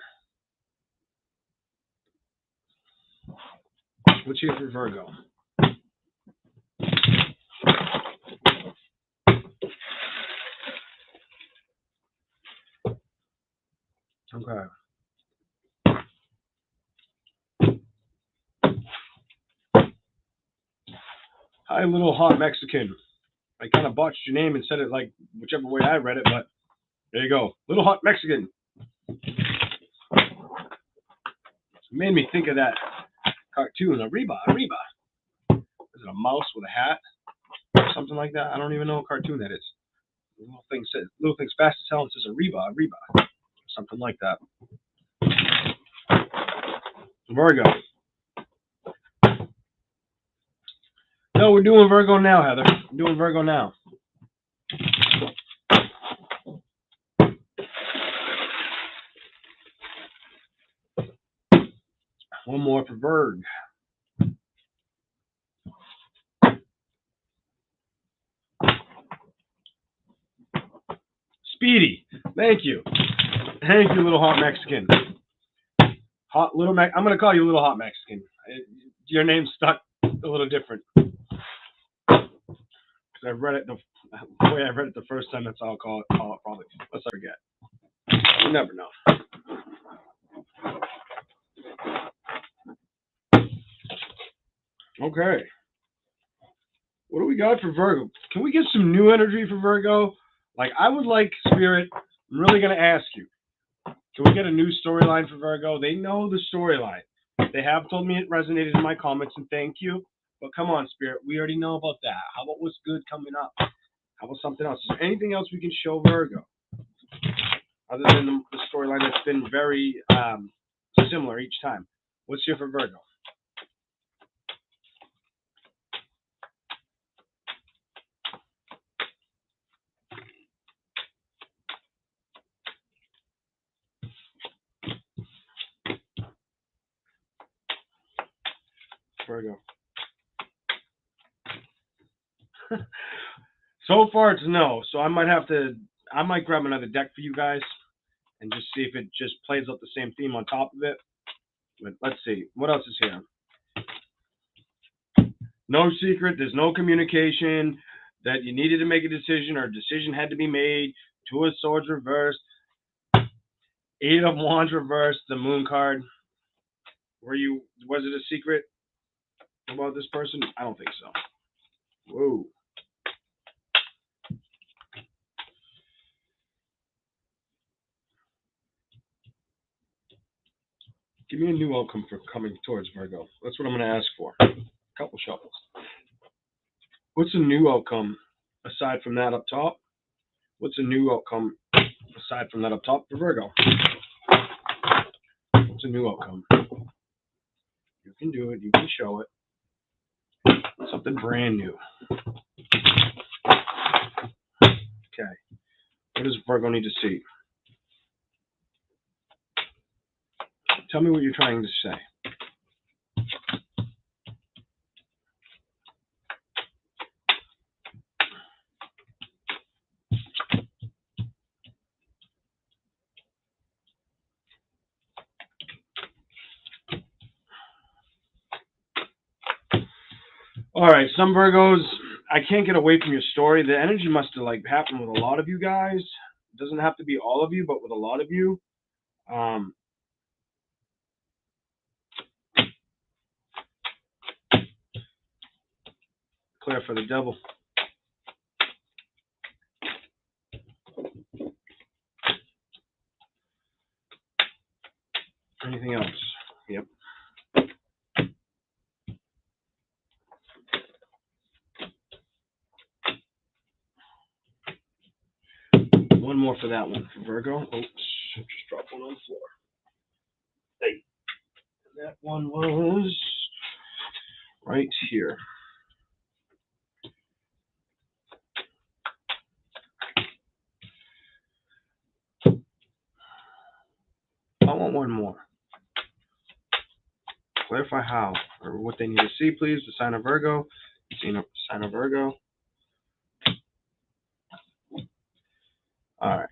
What's here for Virgo? Okay. Hi, little hot Mexican. I kind of botched your name and said it like whichever way I read it, but there you go. Little hot Mexican. It made me think of that cartoon, Arriba. Is it a mouse with a hat? Or something like that? I don't even know what cartoon that is. The little thing's fast as hell and says Arriba. Something like that. Virgo. No, we're doing Virgo now, Heather. We're doing Virgo now. One more for Virg. Speedy. Thank you. Thank you, little hot Mexican. I'm going to call you Little Hot Mexican. Your name's stuck a little different. Because I read it the way I read it the first time, that's how I'll call it probably. Let's not forget. You never know. Okay. What do we got for Virgo? Can we get some new energy for Virgo? Like, I would like, Spirit, I'm really going to ask you. Can we get a new storyline for Virgo? They know the storyline. They have told me it resonated in my comments, and thank you. But come on, Spirit, we already know about that. How about what's good coming up? How about something else? Is there anything else we can show Virgo? Other than the storyline that's been very similar each time. What's here for Virgo? Virgo. So far it's no. So I might grab another deck for you guys and just see if it just plays out the same theme on top of it. But let's see. What else is here? No secret. There's no communication. That you needed to make a decision or a decision had to be made. Two of Swords reversed. Eight of Wands reversed. The Moon card. Was it a secret about this person? I don't think so. Whoa. Give me a new outcome for coming towards Virgo. That's what I'm going to ask for. A couple shuffles. What's a new outcome aside from that up top? What's a new outcome aside from that up top for Virgo? What's a new outcome? You can do it. You can show it. Something brand new. Okay. What does Virgo need to see? Tell me what you're trying to say. All right, some Virgos, I can't get away from your story. The energy must have happened with a lot of you guys. It doesn't have to be all of you, but with a lot of you. Clear for the devil. Anything else? Yep. One more for that one. For Virgo. Oops. Just dropped one on the floor. Hey. And that one was right here. want one more. Clarify how or what they need to see, please. The sign of Virgo. Sign of Virgo. All right.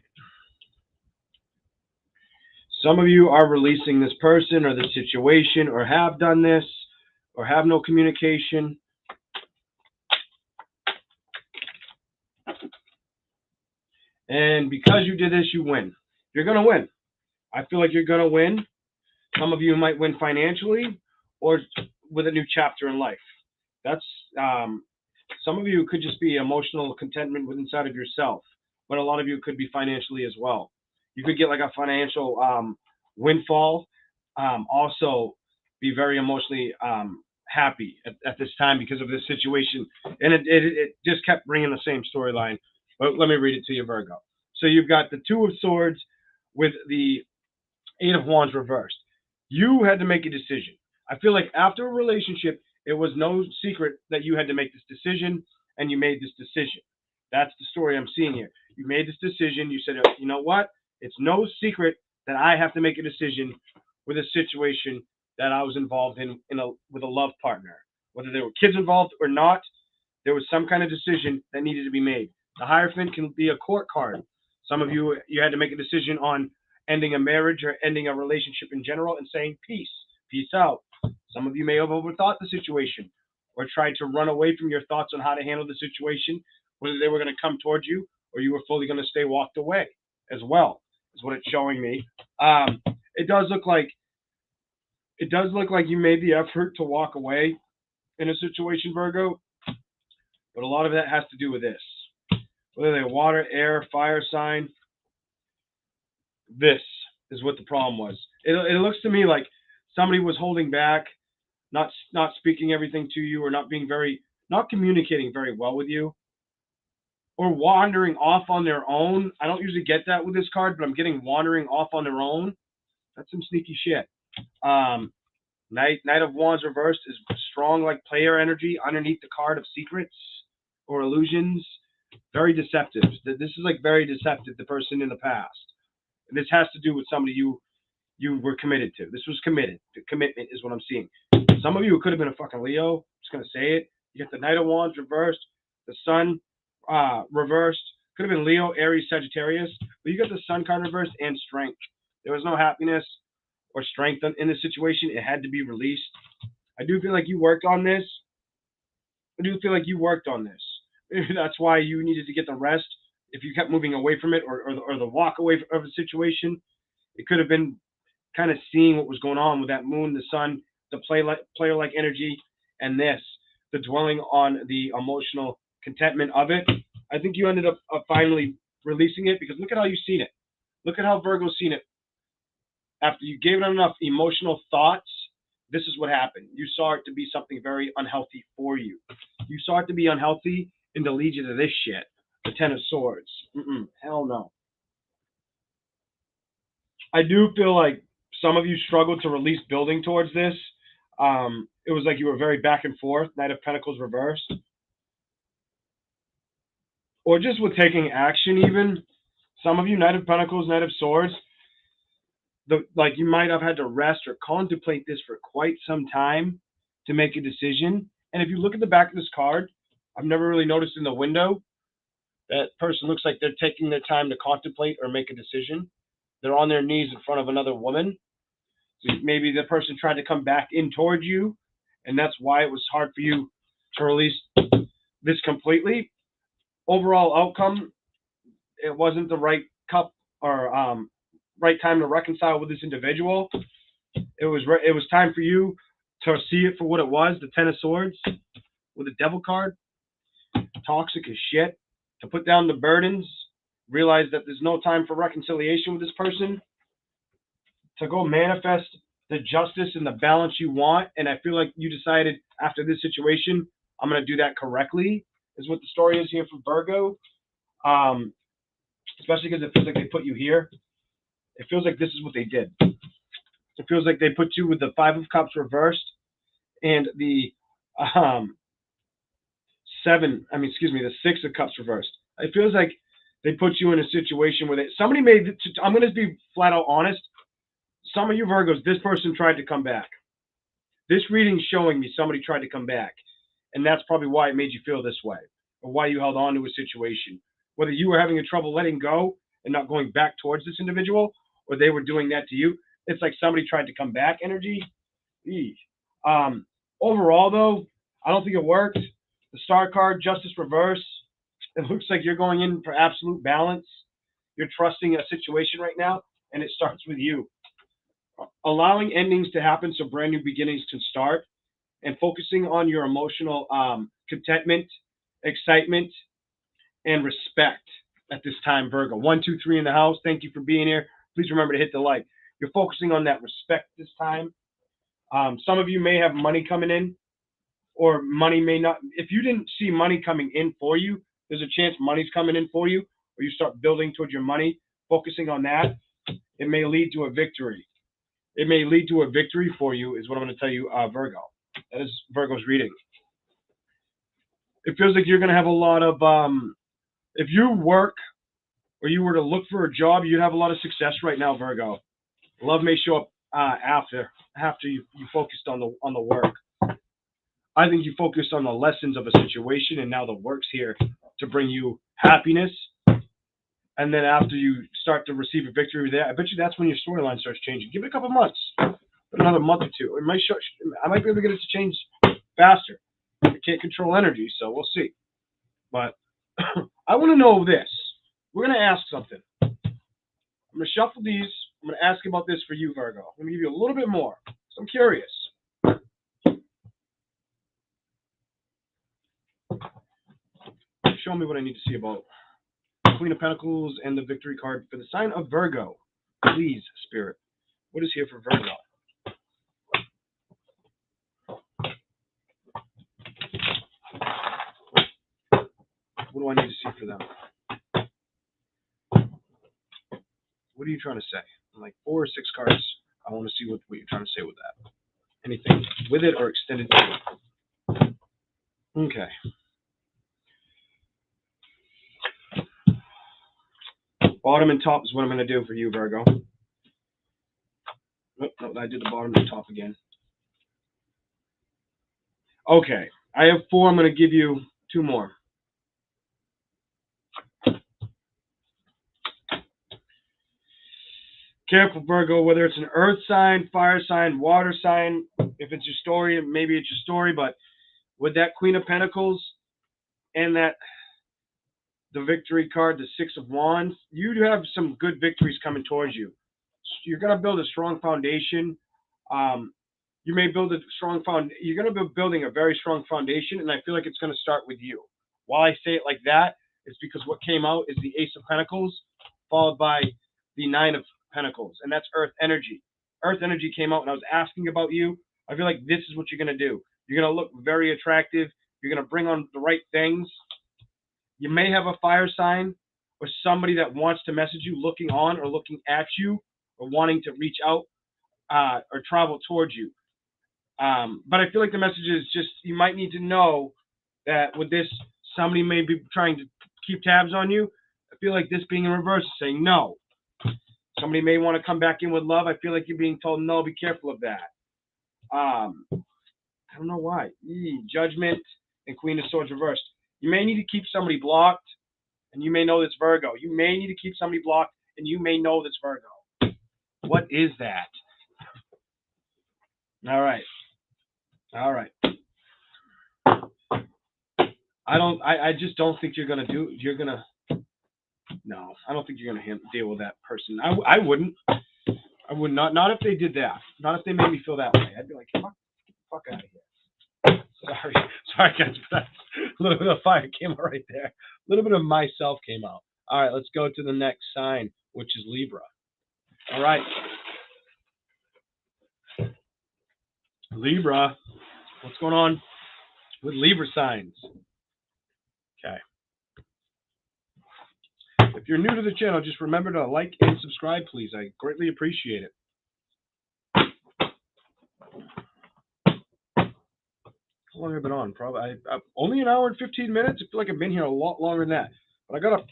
Some of you are releasing this person or this situation or have done this or have no communication. And because you did this, you win. You're going to win. I feel like you're going to win. Some of you might win financially or with a new chapter in life. That's some of you could just be emotional contentment with inside of yourself, but a lot of you could be financially as well. You could get like a financial windfall. Also, be very emotionally happy at this time because of this situation, and it just kept bringing the same storyline. But let me read it to you, Virgo. So you've got the Two of Swords with the Eight of Wands reversed. You had to make a decision. I feel like after a relationship, it was no secret that you had to make this decision, and you made this decision. That's the story I'm seeing here. You made this decision. You said, you know what? It's no secret that I have to make a decision with a situation that I was involved in with a love partner. Whether there were kids involved or not, there was some kind of decision that needed to be made. The Hierophant can be a court card. Some of you had to make a decision on ending a marriage or ending a relationship in general and saying peace out. Some of you may have overthought the situation or tried to run away from your thoughts on how to handle the situation, whether they were going to come towards you or you were fully going to stay walked away as well, is what it's showing me. It does look like you made the effort to walk away in a situation, Virgo, but a lot of that has to do with this. Whether they're water, air, fire sign, this is what the problem was. It looks to me like somebody was holding back, not speaking everything to you, or not communicating very well with you, or wandering off on their own. I don't usually get that with this card, but I'm getting wandering off on their own. That's some sneaky shit. Knight of Wands reversed is strong, like player energy underneath the card of secrets or illusions. Very deceptive. This is like very deceptive, the person in the past. And this has to do with somebody you were committed to. This was committed. The commitment is what I'm seeing. Some of you could have been a fucking Leo. I'm just going to say it. You get the Knight of Wands reversed, the Sun reversed. Could have been Leo, Aries, Sagittarius. But you got the Sun card reversed and strength. There was no happiness or strength in this situation. It had to be released. I do feel like you worked on this. Maybe that's why you needed to get the rest. If you kept moving away from it or the walk away of the situation, it could have been kind of seeing what was going on with that moon, the sun, the player-like energy, and the dwelling on the emotional contentment of it. I think you ended up finally releasing it because look at how you've seen it. Look at how Virgo's seen it. After you gave it enough emotional thoughts, this is what happened. You saw it to be something very unhealthy for you. You saw it to be unhealthy and to lead you to this shit. The Ten of Swords. Hell no. I do feel like some of you struggled to release building towards this. It was like you were very back and forth. Knight of Pentacles reversed. Or just with taking action even. Some of you, Knight of Pentacles, Knight of Swords, you might have had to rest or contemplate this for quite some time to make a decision. And if you look at the back of this card, I've never really noticed in the window, that person looks like they're taking their time to contemplate or make a decision. They're on their knees in front of another woman. So maybe the person tried to come back in towards you, and that's why it was hard for you to release this completely. Overall outcome, it wasn't the right cup or right time to reconcile with this individual. It was time for you to see it for what it was, the Ten of Swords with the Devil card. Toxic as shit. To put down the burdens, realize that there's no time for reconciliation with this person. To go manifest the justice and the balance you want. And I feel like you decided after this situation, I'm going to do that correctly, is what the story is here for Virgo. Especially because it feels like they put you here. It feels like this is what they did. It feels like they put you with the Five of Cups reversed and the the Six of Cups reversed. It feels like they put you in a situation where I'm going to be flat out honest. Some of you Virgos, this person tried to come back. This reading's showing me somebody tried to come back. And that's probably why it made you feel this way, or why you held on to a situation. Whether you were having a trouble letting go and not going back towards this individual, or they were doing that to you. It's like somebody tried to come back energy. Overall, though, I don't think it worked. The Star card, Justice Reverse, it looks like you're going in for absolute balance. You're trusting a situation right now, and it starts with you. Allowing endings to happen so brand new beginnings can start, and focusing on your emotional contentment, excitement, and respect at this time, Virgo. 1, 2, 3 in the house. Thank you for being here. Please remember to hit the like. You're focusing on that respect this time. Some of you may have money coming in, or money may not. If you didn't see money coming in for you, there's a chance money's coming in for you, or you start building towards your money, focusing on that. It may lead to a victory. It may lead to a victory for you, is what I'm going to tell you, Virgo. That is Virgo's reading. It feels like you're going to have a lot of, if you work or you were to look for a job, you'd have a lot of success right now, Virgo. Love may show up after you focused on the work. I think you focused on the lessons of a situation, and now the work's here to bring you happiness. And then after you start to receive a victory there, I bet you that's when your storyline starts changing. Give it a couple months, but another month or two. I might be able to get it to change faster. I can't control energy, so we'll see. But I want to know this. We're going to ask something. I'm going to shuffle these. I'm going to ask about this for you, Virgo. I'm going to give you a little bit more, because I'm curious. Show me what I need to see about Queen of Pentacles and the victory card for the sign of Virgo. Please, Spirit. What is here for Virgo? What do I need to see for them? What are you trying to say? Like 4 or 6 cards. I want to see what you're trying to say with that. Anything with it or extended to it. Okay. Bottom and top is what I'm going to do for you, Virgo. Oh, no, I did the bottom and top again. Okay. I have 4. I'm going to give you 2 more. Careful, Virgo, whether it's an earth sign, fire sign, water sign. If it's your story, maybe it's your story, but with that Queen of Pentacles and the victory card, the 6 of Wands, you do have some good victories coming towards you. You're going to build a strong foundation. You may build a strong foundation. You're going to be building a very strong foundation, and I feel like it's going to start with you. Why I say it like that is because what came out is the Ace of Pentacles, followed by the 9 of Pentacles, and that's Earth energy. Earth energy came out, and I was asking about you. I feel like this is what you're going to do. You're going to look very attractive. You're going to bring on the right things. You may have a fire sign or somebody that wants to message you looking on or looking at you or wanting to reach out or travel towards you. But I feel like the message is just you might need to know that with this, somebody may be trying to keep tabs on you. I feel like this being in reverse is saying no. Somebody may want to come back in with love. I feel like you're being told no, be careful of that. I don't know why. Judgment and Queen of Swords reversed. You may need to keep somebody blocked, and you may know this, Virgo. You may need to keep somebody blocked, and you may know this, Virgo. What is that? All right. All right. I just don't think you're going to no, I don't think you're going to deal with that person. I wouldn't. I would not if they did that. Not if they made me feel that way. I'd be like, fuck out of here. Sorry, guys, but a little bit of fire came out right there. A little bit of myself came out. All right, let's go to the next sign, which is Libra. All right. Libra, what's going on with Libra signs? Okay. If you're new to the channel, just remember to like and subscribe, please. I greatly appreciate it. How long have I been on? Probably only an hour and 15 minutes. I feel like I've been here a lot longer than that. But I got up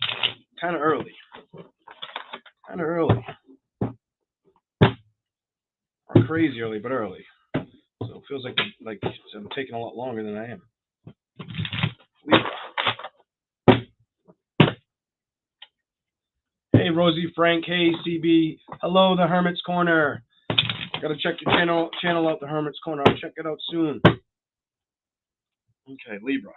kind of early. crazy early, but early. So it feels like I'm taking a lot longer than I am. Libra. Hey, Rosie, Frank. Hey, CB. Hello, the Hermit's Corner. Gotta check your channel out, the Hermit's Corner. I'll check it out soon. Okay, Libra.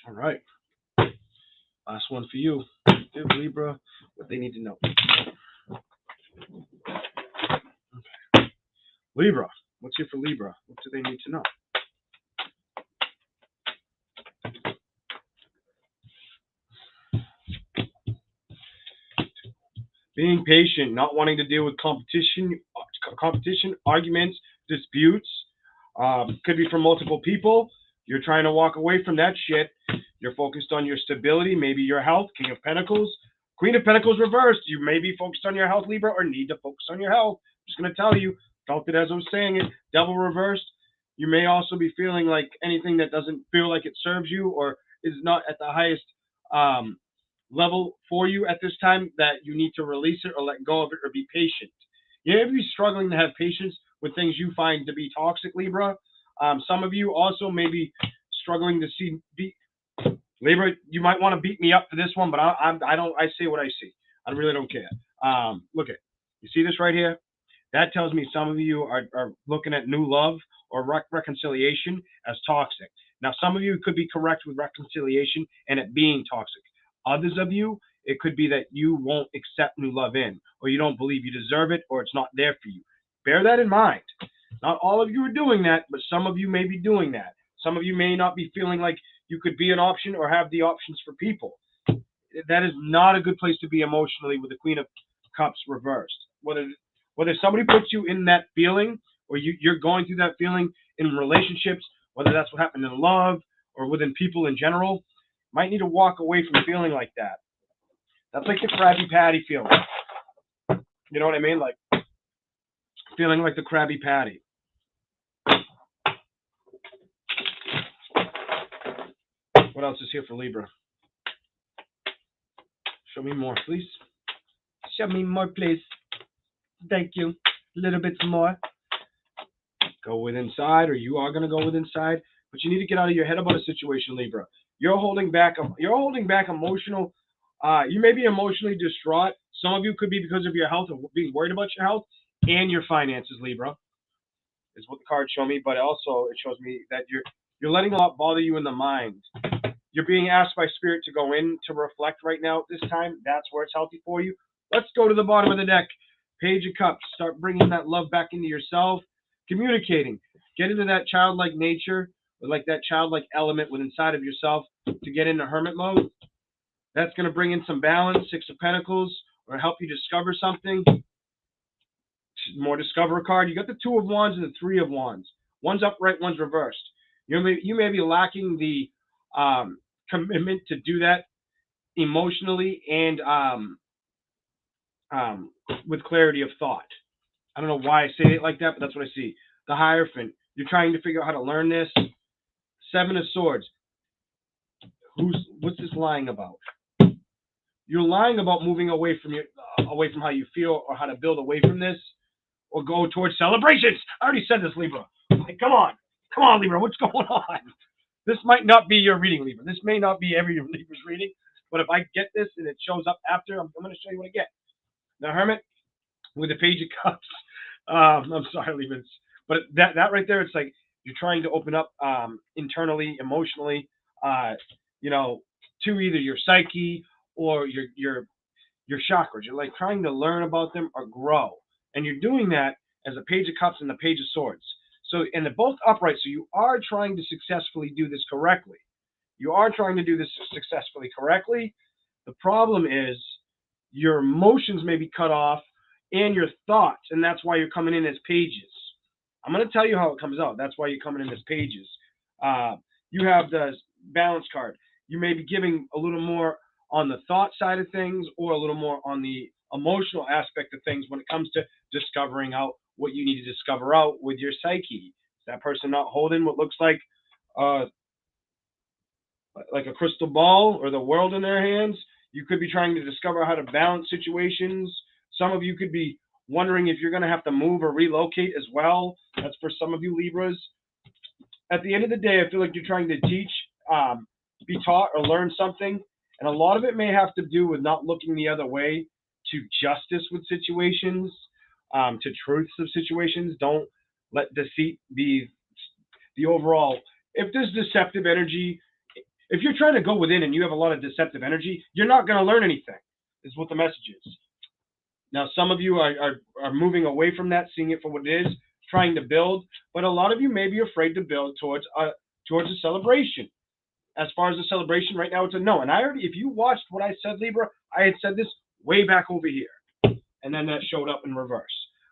All right. Last one for you. Give Libra what they need to know. Okay. Libra. What's here for Libra? What do they need to know? Being patient, not wanting to deal with competition, arguments, disputes. Could be from multiple people. You're trying to walk away from that shit. You're focused on your stability, maybe your health. King of Pentacles. Queen of Pentacles reversed. You may be focused on your health, Libra, or need to focus on your health. I'm just going to tell you. Felt it as I was saying it. Devil reversed. You may also be feeling like anything that doesn't feel like it serves you or is not at the highest level for you at this time, that you need to release it or let go of it or be patient. You may be struggling to have patience with things you find to be toxic, Libra. Some of you also may be struggling to see Libra. You might want to beat me up for this one, but I say what I see. I really don't care. Look at, you see this right here? That tells me some of you are looking at new love or reconciliation as toxic. Now, some of you could be correct with reconciliation and it being toxic. Others of you, it could be that you won't accept new love in, or you don't believe you deserve it, or it's not there for you. Bear that in mind. Not all of you are doing that, but some of you may be doing that. Some of you may not be feeling like you could be an option or have the options for people. That is not a good place to be emotionally with the Queen of Cups reversed. Whether somebody puts you in that feeling, or you're going through that feeling in relationships, whether that's what happened in love or within people in general, might need to walk away from feeling like that. That's like the Krabby Patty feeling. You know what I mean? Like feeling like the Krabby Patty. What else is here for Libra? Show me more, please. Show me more, please. Thank you. A little bit more. Go with inside, or you are going to go with inside. But you need to get out of your head about a situation, Libra. You're holding back emotional. You may be emotionally distraught. Some of you could be because of your health or being worried about your health and your finances, Libra, is what the cards show me. But also it shows me that you're letting a lot bother you in the mind. You're being asked by Spirit to go in to reflect right now at this time. That's where it's healthy for you. Let's go to the bottom of the deck. Page of Cups. Start bringing that love back into yourself. Communicating. Get into that childlike nature, or like that childlike element within inside of yourself to get into hermit mode. That's going to bring in some balance. Six of Pentacles, or help you discover something. More discover card. You got the Two of Wands and the Three of Wands. One's upright, one's reversed. You may be lacking the commitment to do that emotionally and with clarity of thought. I don't know why I say it like that, but that's what I see. The Hierophant. You're trying to figure out how to learn this. Seven of Swords. What's this lying about? You're lying about moving away from how you feel or how to build away from this or go towards celebrations. I already said this, Libra. Like, come on, Libra. What's going on? This might not be your reading, Libra. This may not be every Libra's reading, but if I get this and it shows up after, I'm going to show you what I get. The Hermit with the Page of Cups. I'm sorry, Libra, but that right there, it's like you're trying to open up internally, emotionally, to either your psyche or your chakras. You're like trying to learn about them or grow, and you're doing that as a Page of Cups and the Page of Swords. So, and they're both upright. So you are trying to successfully do this correctly. You are trying to do this successfully correctly. The problem is your emotions may be cut off and your thoughts, and that's why you're coming in as pages. I'm going to tell you how it comes out. That's why you're coming in as pages. You have the balance card. You may be giving a little more on the thought side of things or a little more on the emotional aspect of things when it comes to discovering out what you need to discover out with your psyche. Is that person not holding what looks like a crystal ball or the world in their hands? You could be trying to discover how to balance situations. Some of you could be wondering if you're going to have to move or relocate as well. That's for some of you Libras. At the end of the day, I feel like you're trying to teach, be taught, or learn something. And a lot of it may have to do with not looking the other way to justice with situations, to truths of situations. Don't let deceit be the overall. If there's deceptive energy, if you're trying to go within and you have a lot of deceptive energy, you're not going to learn anything, is what the message is. Now, some of you are moving away from that, seeing it for what it is, trying to build, but a lot of you may be afraid to build towards a celebration. As far as the celebration right now, it's a no. And I already, if you watched what I said, Libra, I had said this way back over here, and then that showed up in reverse.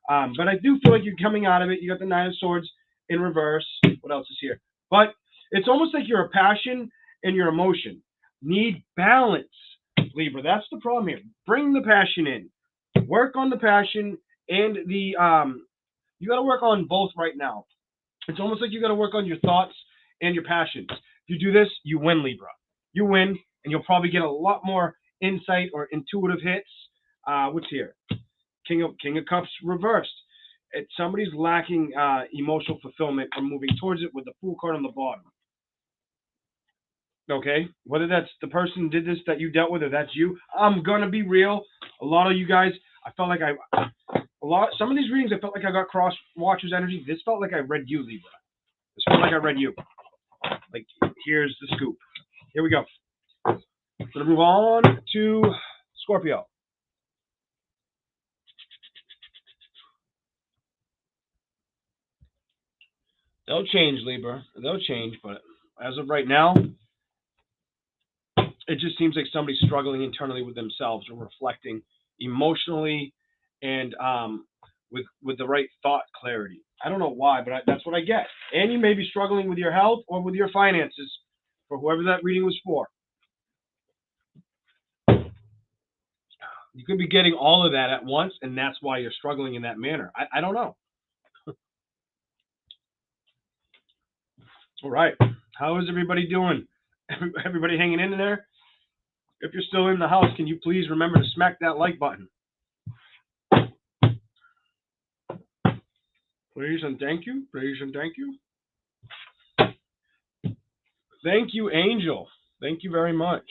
But I do feel like you're coming out of it. You got the Nine of Swords in reverse. What else is here? But it's almost like your passion and your emotion need balance, Libra. That's the problem here. Bring the passion in. Work on the passion and the you got to work on both right now. It's almost like you got to work on your thoughts and your passions. If you do this, you win, Libra. You win, and you'll probably get a lot more insight or intuitive hits. What's here? King of Cups reversed. Somebody's lacking emotional fulfillment or moving towards it with the Fool card on the bottom. Okay, whether that's the person did this that you dealt with or that's you, I'm gonna be real. A lot of you guys, I felt like some of these readings, I felt like I got cross watchers energy. This felt like I read you, Libra. This felt like I read you. Like, here's the scoop. Here we go. I'm gonna move on to Scorpio. They'll change, Libra. They'll change, but as of right now, it just seems like somebody's struggling internally with themselves or reflecting emotionally and with the right thought clarity. I don't know why, but that's what I get. And you may be struggling with your health or with your finances for whoever that reading was for. You could be getting all of that at once, and that's why you're struggling in that manner. I don't know. All right. How is everybody doing? Everybody hanging in there? If you're still in the house, can you please remember to smack that like button? Please and thank you. Please and thank you. Thank you, Angel. Thank you very much.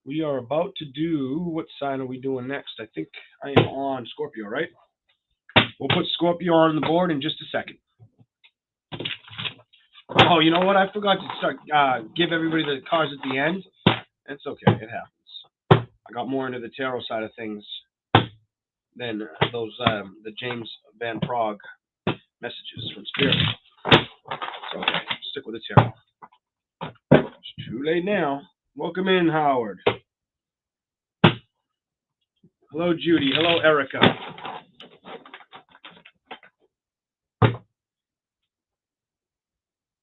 We are about to do, what sign are we doing next? I think I am on Scorpio, right? We'll put Scorpio on the board in just a second. Oh, you know what? I forgot to give everybody the cards at the end. It's okay. It happens. I got more into the tarot side of things than those the James Van Prague messages from Spirit. So okay, stick with the tarot. It's too late now. Welcome in, Howard. Hello, Judy. Hello, Erica.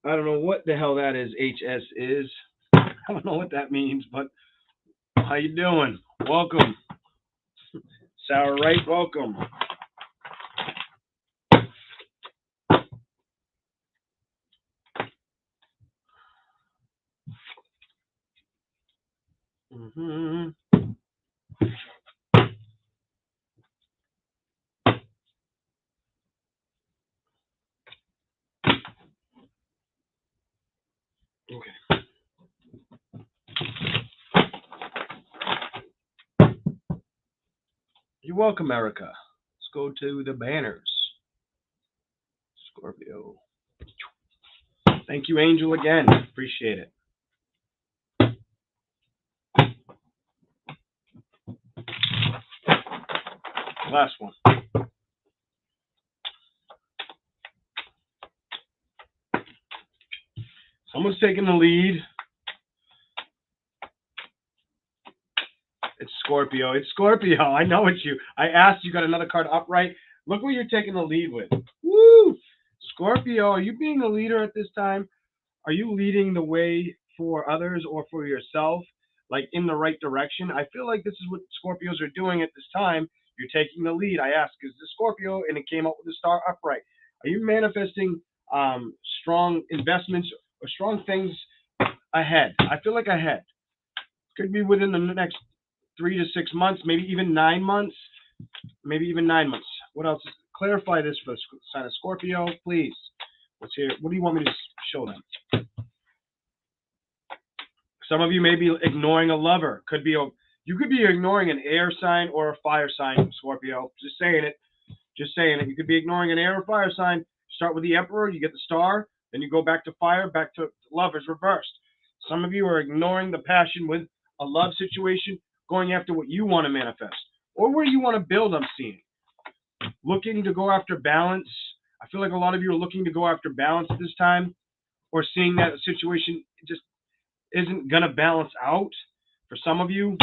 I don't know what the hell that is. HS is. I don't know what that means, but how you doing? Welcome. Sarah Wright, welcome. Mm-hmm. Okay. You're welcome, Erica. Let's go to the banners. Scorpio. Thank you, Angel, again. Appreciate it. Last one. Someone's taking the lead. It's Scorpio. It's Scorpio. I know it's you. I asked, you got another card upright. Look what you're taking the lead with. Woo! Scorpio, are you being a leader at this time? Are you leading the way for others or for yourself, like in the right direction? I feel like this is what Scorpios are doing at this time. You're taking the lead. I asked, is this Scorpio? And it came up with the star upright. Are you manifesting strong investments or strong things ahead. I feel like ahead. Could be within the next 3 to 6 months, maybe even 9 months. Maybe even 9 months. What else? Clarify this for the sign of Scorpio, please. Let's hear. What do you want me to show them? Some of you may be ignoring a lover. You could be ignoring an air sign or a fire sign, Scorpio. Just saying it. Just saying it. You could be ignoring an air or fire sign. Start with the Emperor, you get the Star, then you go back to fire, back to lovers reversed. Some of you are ignoring the passion with a love situation, going after what you want to manifest or where you want to build. I'm seeing looking to go after balance. I feel like a lot of you are looking to go after balance at this time, or seeing that a situation just isn't gonna balance out. For some of you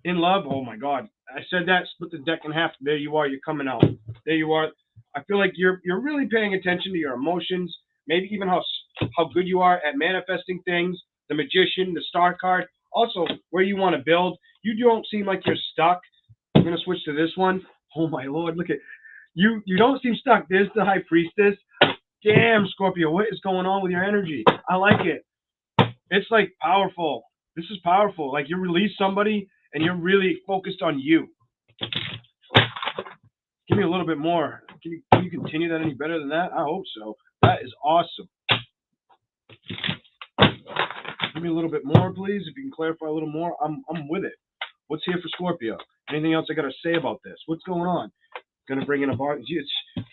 in love, oh my God, I said that, split the deck in half. There you are, you're coming out. There you are. I feel like you're really paying attention to your emotions, maybe even how good you are at manifesting things. The Magician, the Star card, also where you want to build. You don't seem like you're stuck. I'm gonna switch to this one. Oh my Lord, look at you. You don't seem stuck. There's the High Priestess. Damn, Scorpio, what is going on with your energy? I like it. It's like powerful. This is powerful. Like you release somebody and you're really focused on you. Give me a little bit more. Can you continue that any better than that? I hope so. That is awesome. Give me a little bit more, please. If you can clarify a little more, I'm with it. What's here for Scorpio? Anything else I got to say about this? What's going on? Going to bring in a bar.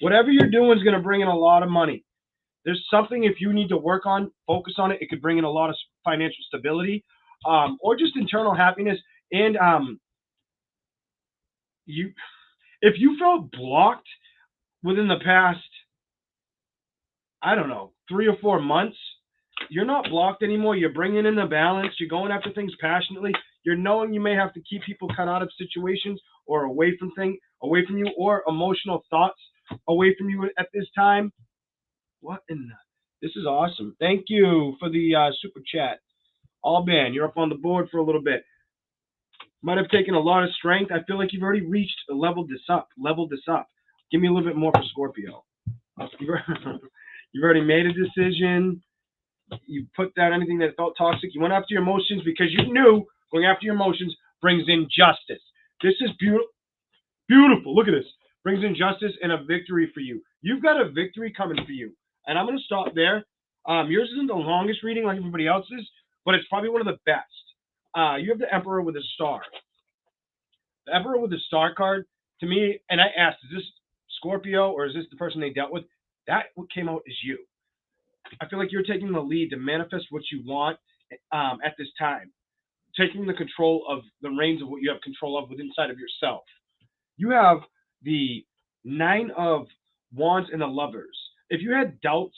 Whatever you're doing is going to bring in a lot of money. There's something, if you need to work on, focus on it. It could bring in a lot of financial stability, or just internal happiness. And if you felt blocked within the past, I don't know, 3 or 4 months, you're not blocked anymore. You're bringing in the balance. You're going after things passionately. You're knowing you may have to keep people cut out of situations or away from you, or emotional thoughts away from you at this time. What in the? This is awesome. Thank you for the super chat. Alban, you're up on the board for a little bit. Might have taken a lot of strength. I feel like you've already reached leveled this up. Give me a little bit more for Scorpio. You've already made a decision. You put down anything that felt toxic. You went after your emotions because you knew going after your emotions brings in justice. This is beautiful. Look at this. Brings in justice and a victory for you. You've got a victory coming for you. And I'm going to stop there. Yours isn't the longest reading like everybody else's, but it's probably one of the best. You have the Emperor with a Star. The Emperor with the Star card, to me, and I asked, is this Scorpio or is this the person they dealt with? That what came out is you. I feel like you're taking the lead to manifest what you want at this time. Taking the control of the reins of what you have control of within inside of yourself. You have the Nine of Wands and the Lovers. If you had doubts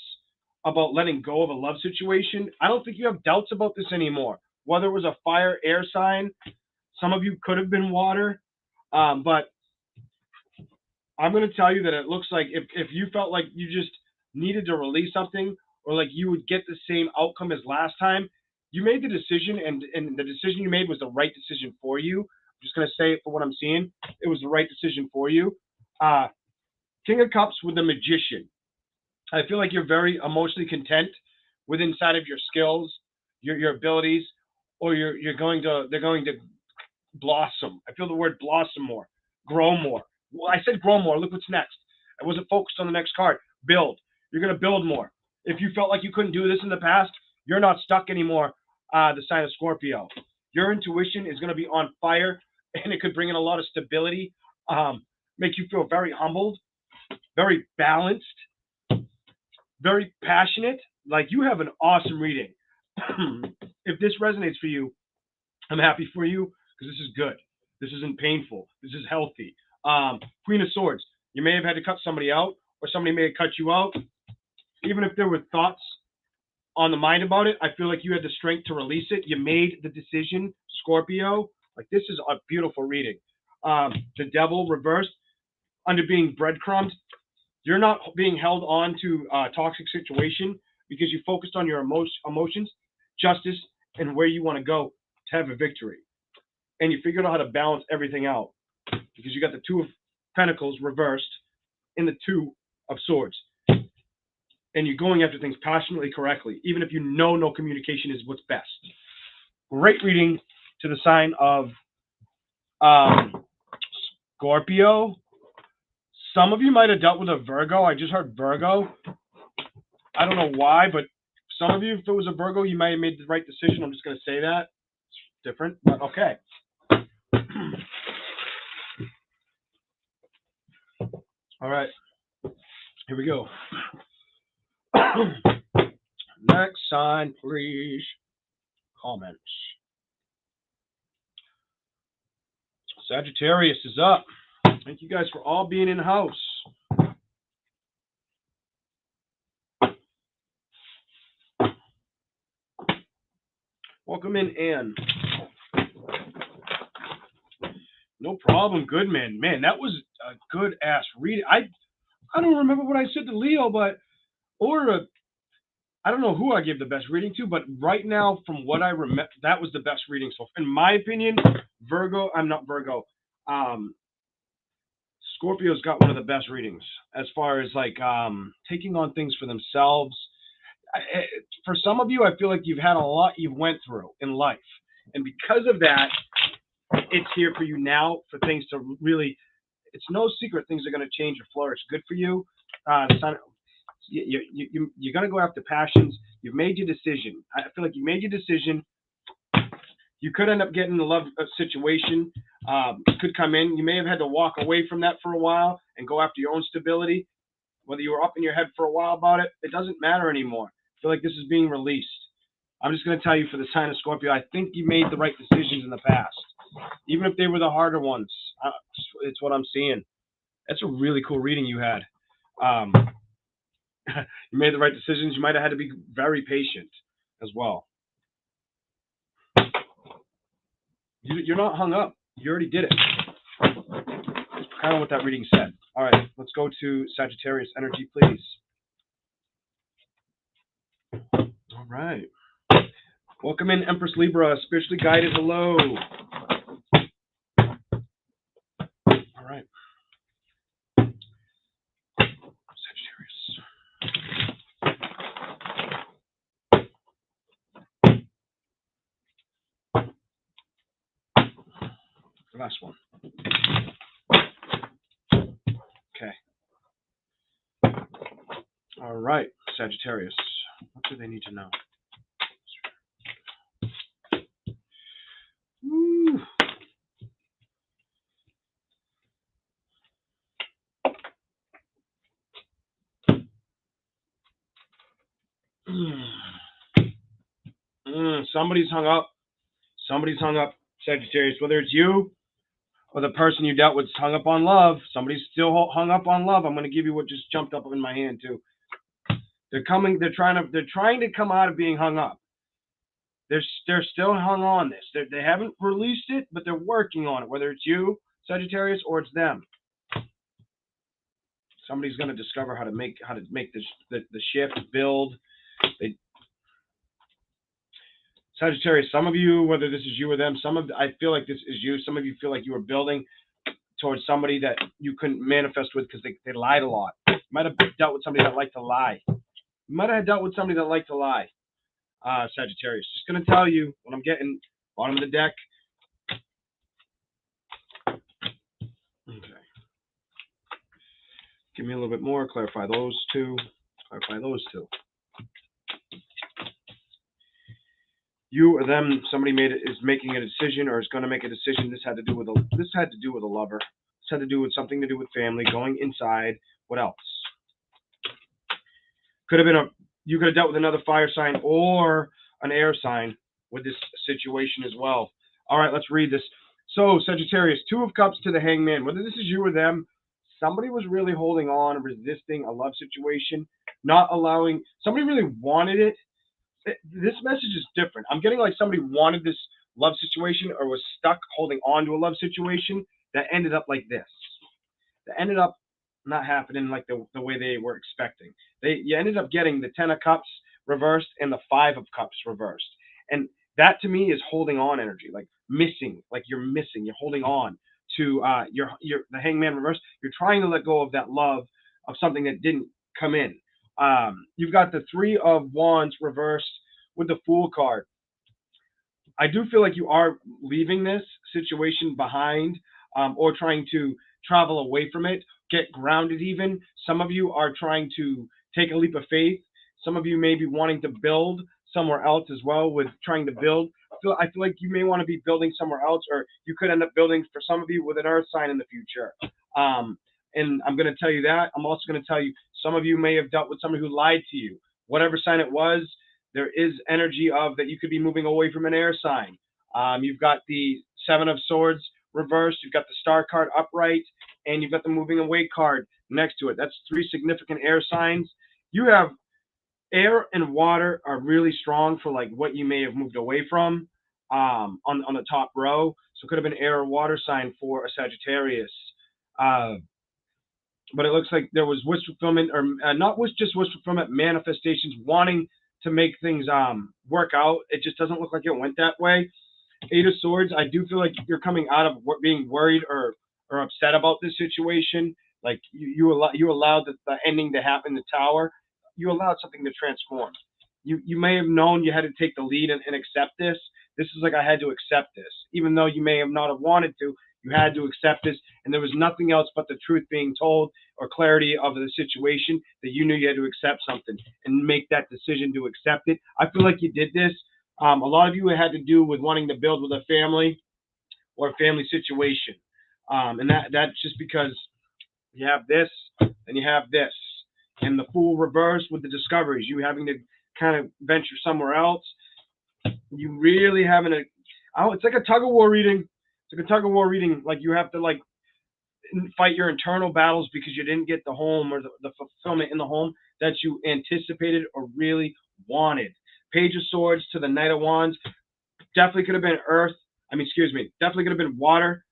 about letting go of a love situation, I don't think you have doubts about this anymore. Whether it was a fire, air sign, some of you could have been water, but I'm going to tell you that it looks like if you felt like you just needed to release something, or like you would get the same outcome as last time, you made the decision, and the decision you made was the right decision for you. I'm just going to say it for what I'm seeing. It was the right decision for you. King of Cups with the Magician. I feel like you're very emotionally content with inside of your skills, your abilities, or they're going to blossom. I feel the word blossom more, grow more. Well, I said grow more. Look what's next. I wasn't focused on the next card. Build. You're going to build more. If you felt like you couldn't do this in the past, you're not stuck anymore. The sign of Scorpio. Your intuition is going to be on fire, and it could bring in a lot of stability, make you feel very humbled, very balanced, very passionate. Like, you have an awesome reading. If this resonates for you, I'm happy for you, because this is good. This isn't painful. This is healthy. Queen of Swords. You may have had to cut somebody out, or somebody may have cut you out. Even if there were thoughts on the mind about it, I feel like you had the strength to release it. You made the decision, Scorpio. Like, this is a beautiful reading. The Devil reversed, under being breadcrumbed. You're not being held on to a toxic situation because you focused on your emotions, justice, and where you want to go to have a victory. And you figured out how to balance everything out because you got the Two of Pentacles reversed in the Two of Swords. and you're going after things passionately correctly, even if you know no communication is what's best. Great reading to the sign of Scorpio. Some of you might have dealt with a Virgo. I just heard Virgo. I don't know why, but some of you, if it was a Virgo, you might have made the right decision. I'm just going to say that. It's different, but okay. All right. Here we go. Next sign, please. Comments. Sagittarius is up. Thank you guys for all being in the house. Welcome in, Anne. No problem. Good, man. Man, that was a good ass read. I don't remember what I said to Leo, but I don't know who I gave the best reading to, but right now, from what I remember, that was the best reading. So, in my opinion, Scorpio's got one of the best readings as far as like taking on things for themselves. For some of you, I feel like you've had a lot you've went through in life, and because of that, it's here for you now for things to really. It's no secret things are going to change or flourish. Good for you. You're going to go after passions. You've made your decision. I feel like you made your decision. You could end up getting a love situation. Could come in. You may have had to walk away from that for a while and go after your own stability. Whether you were up in your head for a while about it, it doesn't matter anymore. I feel like this is being released. I'm just going to tell you for the sign of Scorpio, I think you made the right decisions in the past. Even if they were the harder ones. It's what I'm seeing. That's a really cool reading you had. You made the right decisions. You might have had to be very patient as well. You're not hung up. You already did it. That's kind of what that reading said. All right, let's go to Sagittarius energy, please. All right. Welcome in, Empress Libra, spiritually guided. Hello. All right. Sagittarius. The last one. Okay. All right, Sagittarius. What do they need to know? Woo. Somebody's hung up. Somebody's hung up, Sagittarius. Whether it's you or the person you dealt with hung up on love. Somebody's still hung up on love. I'm going to give you what just jumped up in my hand too. They're trying to come out of being hung up. They're still hung on this. They haven't released it, but they're working on it. Whether it's you, Sagittarius, or it's them. Somebody's going to discover how to make the shift, build. Sagittarius, some of you, whether this is you or them, I feel like this is you. Some of you feel like you were building towards somebody that you couldn't manifest with because they lied a lot. You might have dealt with somebody that liked to lie. You might have dealt with somebody that liked to lie. Sagittarius, just going to tell you what I'm getting. Bottom of the deck. Okay. Give me a little bit more. Clarify those two. You or them, somebody is making a decision or is going to make a decision. This had to do with a lover. This had to do with something to do with family, going inside. What else? Could have been you could have dealt with another fire sign or an air sign with this situation as well. All right, let's read this. So, Sagittarius, 2 of Cups to the Hangman. Whether this is you or them, somebody was really holding on, resisting a love situation, not allowing. Somebody really wanted it. This message is different. I'm getting like somebody wanted this love situation or was stuck holding on to a love situation that ended up like this. That ended up not happening like the way they were expecting. You ended up getting the 10 of Cups reversed and the 5 of Cups reversed. And that to me is holding on energy, like missing, like you're holding on to the Hangman reverse. You're trying to let go of that love of something that didn't come in. You've got the Three of Wands reversed with the Fool card. I do feel like you are leaving this situation behind, or trying to travel away from it, get grounded even. Some of you are trying to take a leap of faith. Some of you may be wanting to build somewhere else as well with trying to build. I feel like you may want to be building somewhere else, or you could end up building, for some of you, with an earth sign in the future. And I'm going to tell you that. I'm also going to tell you, some of you may have dealt with somebody who lied to you. Whatever sign it was, there is energy of that you could be moving away from an air sign. You've got the Seven of Swords reversed. You've got the Star card upright, and you've got the moving away card next to it. That's three significant air signs. You have air and water are really strong for like what you may have moved away from, on the top row. So it could have been air or water sign for a Sagittarius. But it looks like there was wish fulfillment, or not just wish fulfillment, manifestations, wanting to make things work out. It just doesn't look like it went that way. Eight of Swords, I do feel like you're coming out of being worried or upset about this situation. Like you allowed the ending to happen, the Tower. You allowed something to transform. You may have known you had to take the lead and accept this. This is like, I had to accept this. Even though you may have not have wanted to, you had to accept this, and there was nothing else but the truth being told, or clarity of the situation, that you knew you had to accept something and make that decision to accept it. I feel like you did this. A lot of you had to do with wanting to build with a family or a family situation. And that's just because you have this and you have this. And the Fool reverse with the discoveries, you having to kind of venture somewhere else. You really having a, it's like a tug of war reading. It's like a tug of war reading. Like you have to like fight your internal battles because you didn't get the home, or the fulfillment in the home that you anticipated or really wanted. Page of Swords to the Knight of Wands. Definitely could have been earth. Definitely could have been water,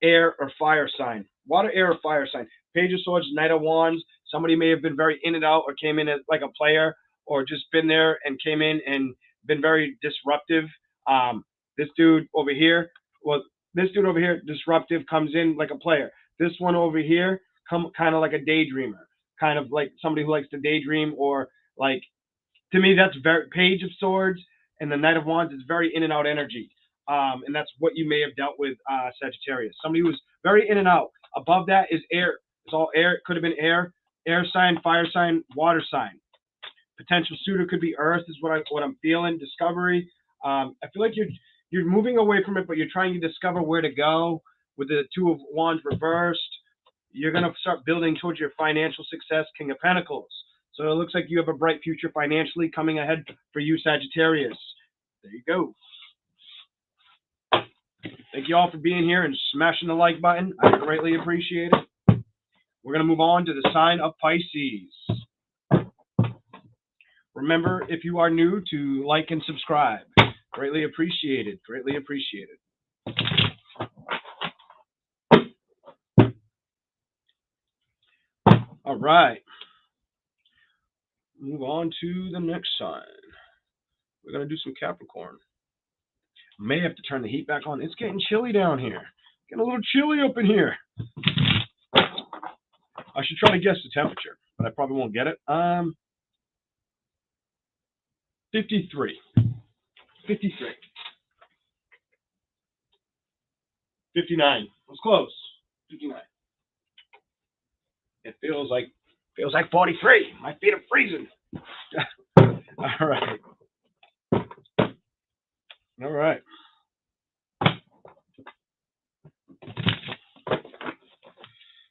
air, or fire sign. Water, air, or fire sign. Page of Swords, Knight of Wands. Somebody may have been very in and out, or came in as like a player, or just been there and came in and been very disruptive. This dude over here, disruptive, comes in like a player. This one over here, kind of like a daydreamer, kind of like somebody who likes to daydream, or like, to me, that's very Page of Swords and the Knight of Wands is very in and out energy. And that's what you may have dealt with, Sagittarius. Somebody who was very in and out. Above that is air. It's all air. It could have been air sign, fire sign, water sign. Potential suitor could be earth, is what I'm feeling. Discovery. I feel like you're moving away from it, but you're trying to discover where to go. With the Two of Wands reversed, you're going to start building towards your financial success, King of Pentacles. So it looks like you have a bright future financially coming ahead for you, Sagittarius. There you go. Thank you all for being here and smashing the like button. I greatly appreciate it. We're going to move on to the sign of Pisces. Remember, if you are new, to like and subscribe. Greatly appreciated. Greatly appreciated. All right. Move on to the next sign. We're going to do some Capricorn. May have to turn the heat back on. It's getting chilly down here. Getting a little chilly up in here. I should try to guess the temperature, but I probably won't get it. 53. 53. 59. It was close. 59. It feels like 43. My feet are freezing. All right. All right.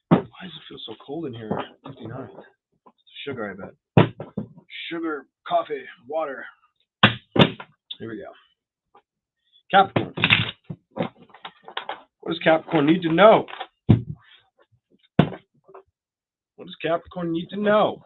Why does it feel so cold in here? 59. It's the sugar, I bet. Sugar, coffee, water. Here we go. Capricorn. What does Capricorn need to know? What does Capricorn need to know?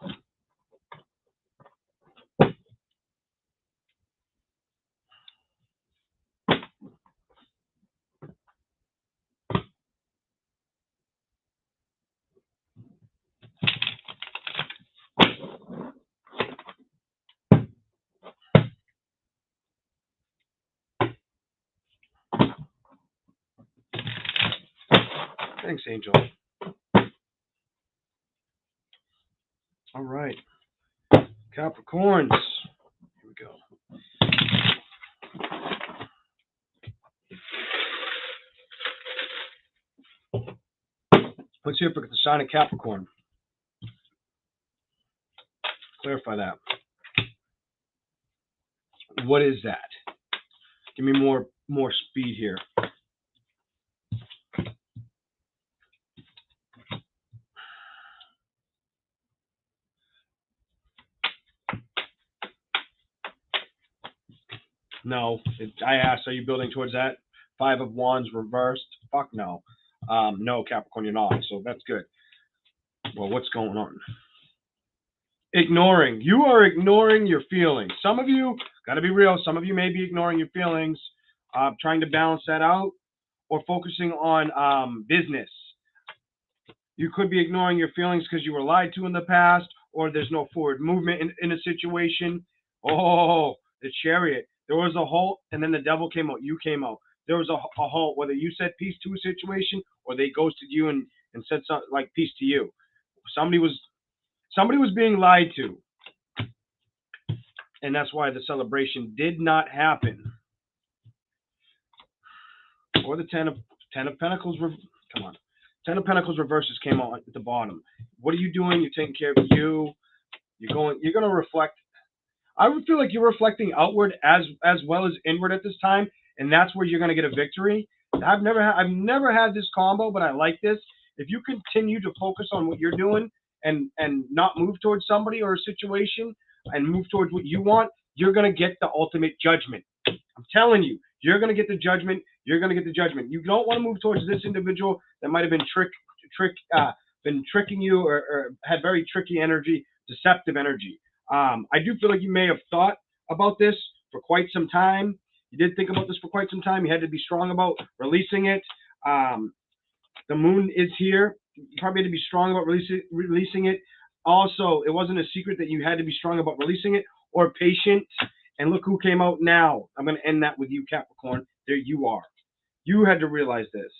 Thanks, Angel. All right. Capricorns. Here we go. Let's hear for the sign of Capricorn. Clarify that. What is that? Give me more speed here. No. I asked, are you building towards that? 5 of Wands reversed? Fuck no. No, Capricorn, you're not. So that's good. Well, what's going on? Ignoring. You are ignoring your feelings. Some of you, got to be real, some of you may be ignoring your feelings, trying to balance that out, or focusing on business. You could be ignoring your feelings because you were lied to in the past, or there's no forward movement in a situation. Oh, the Chariot. There was a halt, and then the devil came out. You came out. There was a halt, whether you said peace to a situation, or they ghosted you and said something like peace to you. Somebody was being lied to, and that's why the celebration did not happen. Or the Ten of Pentacles. Come on, Ten of Pentacles reverses came out at the bottom. What are you doing? You're taking care of you. You're going to reflect. I would feel like you're reflecting outward as well as inward at this time, and that's where you're going to get a victory. I've never had this combo, but I like this. If you continue to focus on what you're doing and not move towards somebody or a situation and move towards what you want, you're going to get the ultimate judgment. I'm telling you, you're going to get the judgment. You're going to get the judgment. You don't want to move towards this individual that might have been been tricking you or had very tricky energy, deceptive energy. I do feel like you may have thought about this for quite some time. You did think about this for quite some time. You had to be strong about releasing it. The moon is here. You probably had to be strong about releasing it. Also, it wasn't a secret that you had to be strong about releasing it or patient. And look who came out now. I'm going to end that with you, Capricorn. There you are. You had to realize this.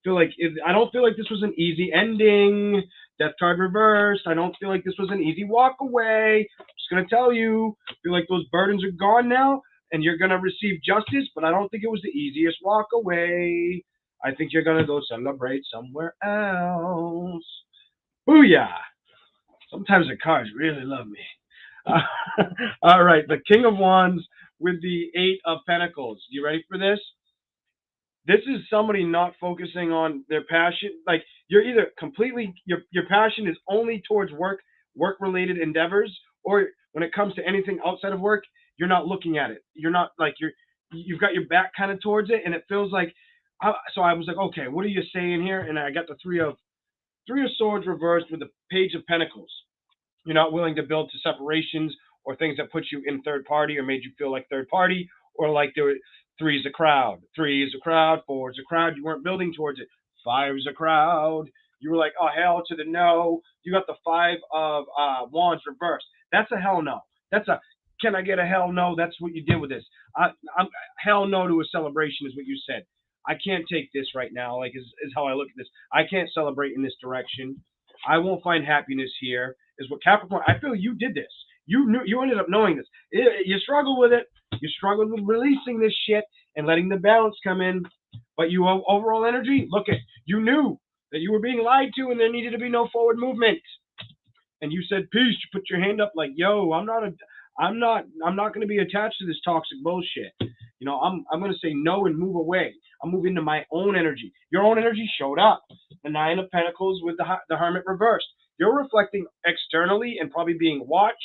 I don't feel like this was an easy ending. Death card reversed. I don't feel like this was an easy walk away. I'm just going to tell you. I feel like those burdens are gone now, and you're going to receive justice, but I don't think it was the easiest walk away. I think you're going to go celebrate somewhere else. Booyah! Sometimes the cards really love me. All right, the King of Wands with the 8 of Pentacles. You ready for this? This is somebody not focusing on their passion. Like, you're either completely, your passion is only towards work-related endeavors, or when it comes to anything outside of work, you're not looking at it. You're not like, you've got your back kind of towards it, and it feels like, so I was like, okay, what are you saying here? And I got the Three of Swords reversed with the Page of Pentacles. You're not willing to build to separations or things that put you in third party or made you feel like third party, or like there were 3 is a crowd, 4 is a crowd. You weren't building towards it. 5 is a crowd. You were like, oh, hell to the no. You got the 5 of Wands reversed. That's a hell no. That's a, can I get a hell no? That's what you did with this. I'm hell no to a celebration is what you said. I can't take this right now, like is how I look at this. I can't celebrate in this direction. I won't find happiness here, is what Capricorn, I feel you did this. You ended up knowing this. You struggled with it. You struggled with releasing this shit and letting the balance come in. But you overall energy, look at, you knew that you were being lied to and there needed to be no forward movement. And you said peace. You put your hand up like, yo, I'm not going to be attached to this toxic bullshit. You know, I'm going to say no and move away. I'm moving to my own energy. Your own energy showed up. The 9 of Pentacles with the Hermit reversed. You're reflecting externally and probably being watched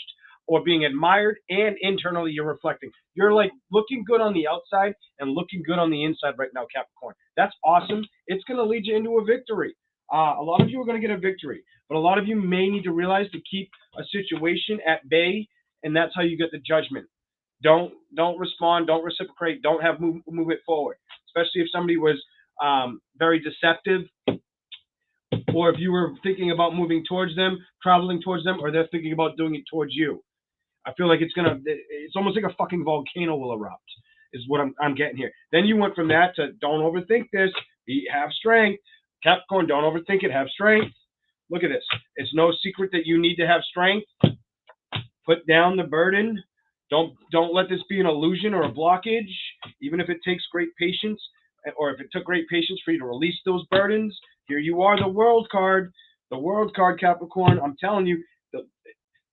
or being admired, and internally you're reflecting. You're like looking good on the outside and looking good on the inside right now, Capricorn. That's awesome. It's going to lead you into a victory. A lot of you are going to get a victory, but a lot of you may need to realize to keep a situation at bay, and that's how you get the judgment. Don't respond, don't reciprocate, don't have move it forward, especially if somebody was very deceptive, or if you were thinking about moving towards them, traveling towards them, or they're thinking about doing it towards you. I feel like it's almost like a fucking volcano will erupt, is what I'm getting here. Then you went from that to don't overthink this, have strength. Capricorn, don't overthink it, have strength. Look at this. It's no secret that you need to have strength. Put down the burden. Don't let this be an illusion or a blockage, even if it takes great patience, or if it took great patience for you to release those burdens. Here you are, the World card. The World card, Capricorn. I'm telling you,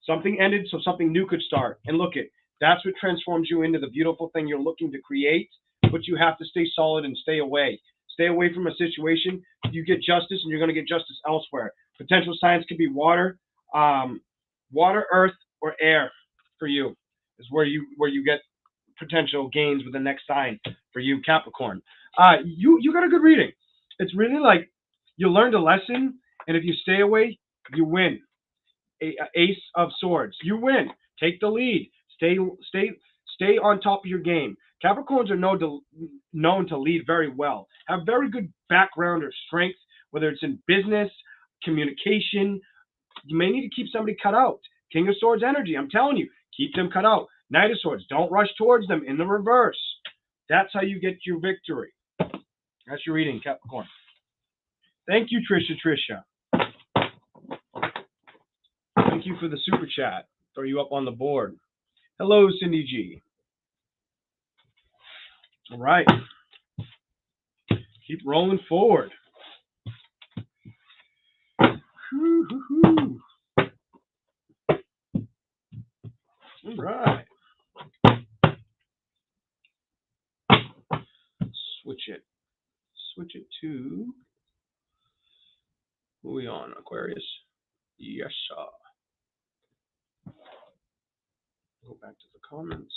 something ended so something new could start. And look, that's what transforms you into the beautiful thing you're looking to create. But you have to stay solid and stay away. Stay away from a situation. You get justice, and you're going to get justice elsewhere. Potential signs could be water, earth, or air for you. Is where you get potential gains with the next sign for you, Capricorn. You got a good reading. It's really like you learned a lesson, and if you stay away, you win. Ace of Swords, you win. Take the lead. Stay on top of your game. Capricorns are known to lead very well. Have very good background or strength, whether it's in business, communication. You may need to keep somebody cut out. King of Swords energy, I'm telling you, keep them cut out. Knight of Swords, don't rush towards them in the reverse. That's how you get your victory. That's your reading, Capricorn. Thank you, Trisha. Thank you for the super chat. Throw you up on the board. Hello, Cindy G. All right. Keep rolling forward. All right. Switch it to, who are we on, Aquarius? Yes, sir. Go back to the comments.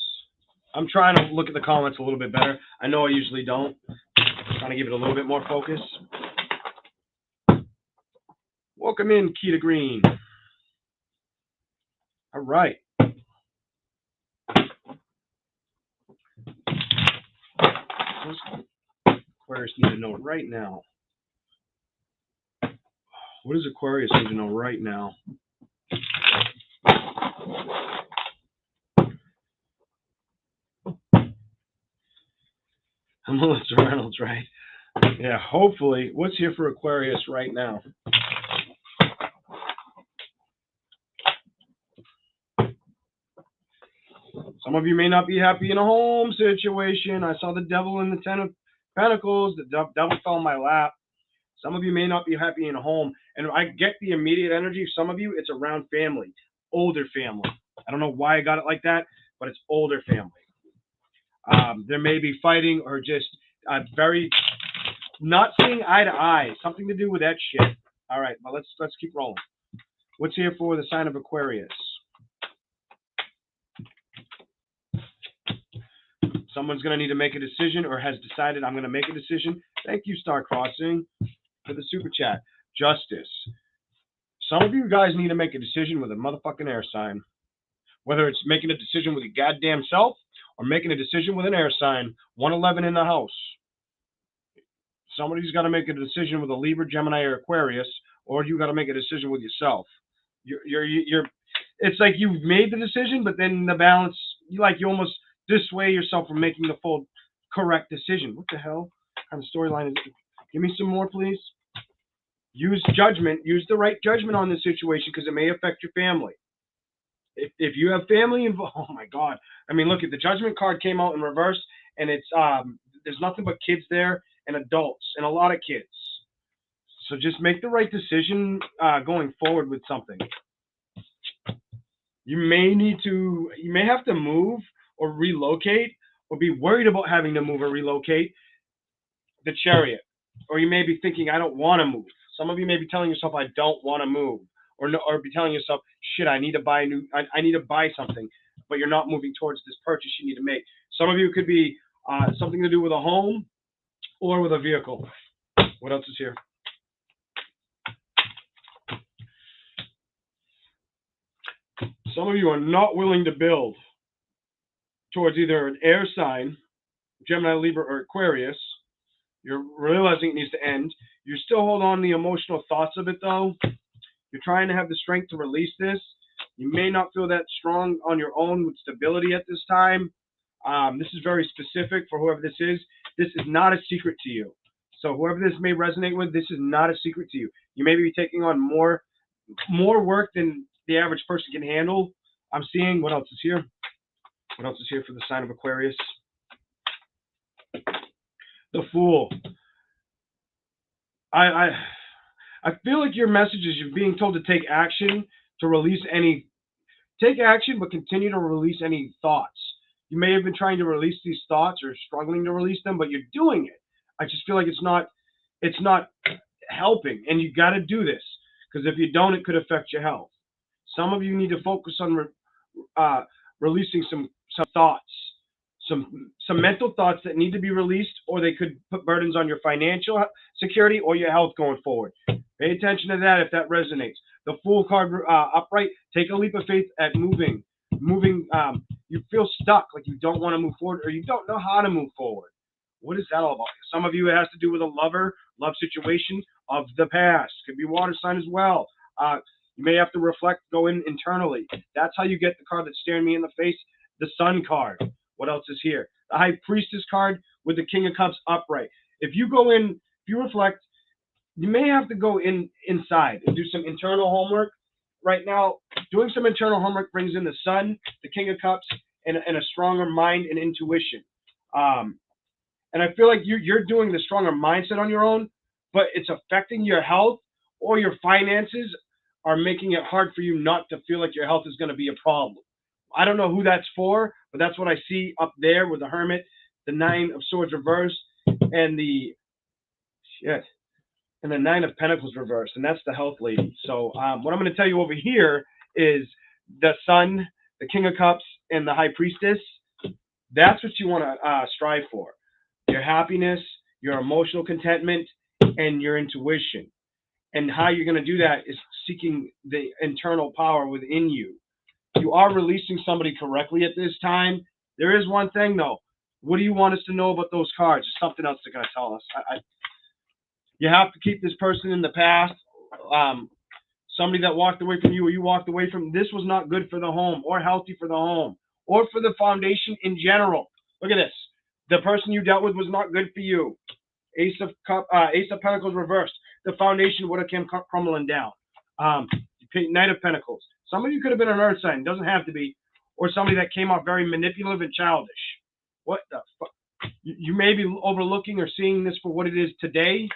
I'm trying to look at the comments a little bit better. I know I usually don't. I'm trying to give it a little bit more focus. Welcome in, Keita Green. All right. Aquarius need to know right now. What does Aquarius need to know right now? Melissa Reynolds, right? Yeah, hopefully. What's here for Aquarius right now? Some of you may not be happy in a home situation. I saw the devil in the Ten of Pentacles. The devil fell in my lap. Some of you may not be happy in a home. And I get the immediate energy. Some of you, it's around family, older family. I don't know why I got it like that, but it's older family. There may be fighting or just very not seeing eye to eye. Something to do with that shit. All right, well, let's keep rolling. What's here for the sign of Aquarius? Someone's going to need to make a decision or has decided I'm going to make a decision. Thank you, Star Crossing, for the super chat. Justice. Some of you guys need to make a decision with a motherfucking air sign. Whether it's making a decision with your goddamn self or making a decision with an air sign. 111 in the house. Somebody's got to make a decision with a Libra, Gemini, or Aquarius, or you got to make a decision with yourself. It's like you've made the decision, but then the balance, you almost dissuade yourself from making the full correct decision. What the hell kind of storyline is it? Give me some more, please. Use judgment. Use the right judgment on this situation because it may affect your family. If you have family involved, oh my God. I mean, look, the judgment card came out in reverse, and it's there's nothing but kids there and adults and a lot of kids. So just make the right decision going forward with something. You may have to move or relocate or be worried about having to move or relocate. The Chariot. Or you may be thinking, I don't want to move. Some of you may be telling yourself, I don't want to move. Or be telling yourself, shit, I need to buy something, but you're not moving towards this purchase you need to make. Some of you could be something to do with a home or with a vehicle. What else is here? Some of you are not willing to build towards either an air sign, Gemini, Libra, or Aquarius. You're realizing it needs to end. You still hold on to the emotional thoughts of it, though. You're trying to have the strength to release this. You may not feel that strong on your own with stability at this time. This is very specific for whoever this is. This is not a secret to you. So whoever this may resonate with, this is not a secret to you. You may be taking on more work than the average person can handle. I'm seeing, what else is here? What else is here for the sign of Aquarius? The Fool. I feel like your message is you're being told to take action, to release any, take action, but continue to release any thoughts. You may have been trying to release these thoughts or struggling to release them, but you're doing it. I just feel like it's not helping, and you got to do this, because if you don't, it could affect your health. Some of you need to focus on releasing some thoughts, some mental thoughts that need to be released, or they could put burdens on your financial security or your health going forward. Pay attention to that if that resonates. The Fool card upright, take a leap of faith at moving. You feel stuck, like you don't want to move forward, or you don't know how to move forward. What is that all about? Some of you, it has to do with a love situation of the past. Could be water sign as well. You may have to reflect, go in internally. That's how you get the card that's staring me in the face, the Sun card. What else is here? The High Priestess card with the King of Cups upright. If you go in, if you reflect, you may have to go inside and do some internal homework. Right now, doing some internal homework brings in the Sun, the King of Cups, and a stronger mind and intuition. And I feel like you're doing the stronger mindset on your own, but it's affecting your health, or your finances are making it hard for you not to feel like your health is going to be a problem. I don't know who that's for, but that's what I see up there with the Hermit, the Nine of Swords reversed, and the Nine of Pentacles reversed, and that's the health lady. So what I'm going to tell you over here is the Sun, the King of Cups, and the High Priestess. That's what you want to strive for. Your happiness, your emotional contentment, and your intuition. And how you're going to do that is seeking the internal power within you. You are releasing somebody correctly at this time. There is one thing, though. What do you want us to know about those cards? There's something else they're going to tell us. You have to keep this person in the past. Somebody that walked away from you, or you walked away from. This was not good for the home, or healthy for the home, or for the foundation in general. Look at this. The person you dealt with was not good for you. Ace of Pentacles reversed. The foundation would have come crumbling down. Knight of Pentacles. Some of you could have been an earth sign. Doesn't have to be. Or somebody that came off very manipulative and childish. What the fuck? You may be overlooking or seeing this for what it is today.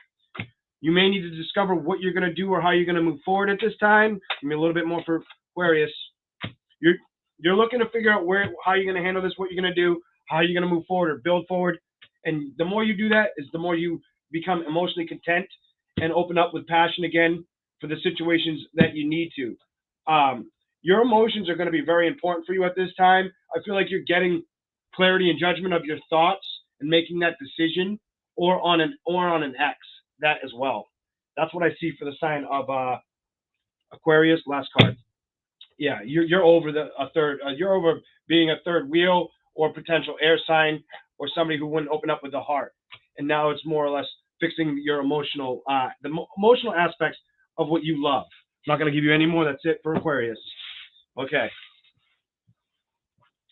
You may need to discover what you're going to do or how you're going to move forward at this time. Give me a little bit more for Aquarius. You're looking to figure out how you're going to handle this, what you're going to do, how you're going to move forward or build forward. And the more you do that, is the more you become emotionally content and open up with passion again for the situations that you need to. Your emotions are going to be very important for you at this time. I feel like you're getting clarity and judgment of your thoughts and making that decision, or on an X, that as well. That's what I see for the sign of Aquarius. Last card. Yeah, you're over you're over being a third wheel or potential air sign, or somebody who wouldn't open up with the heart. And now it's more or less fixing your emotional emotional aspects of what you love. I'm not going to give you any more. That's it for Aquarius. Okay.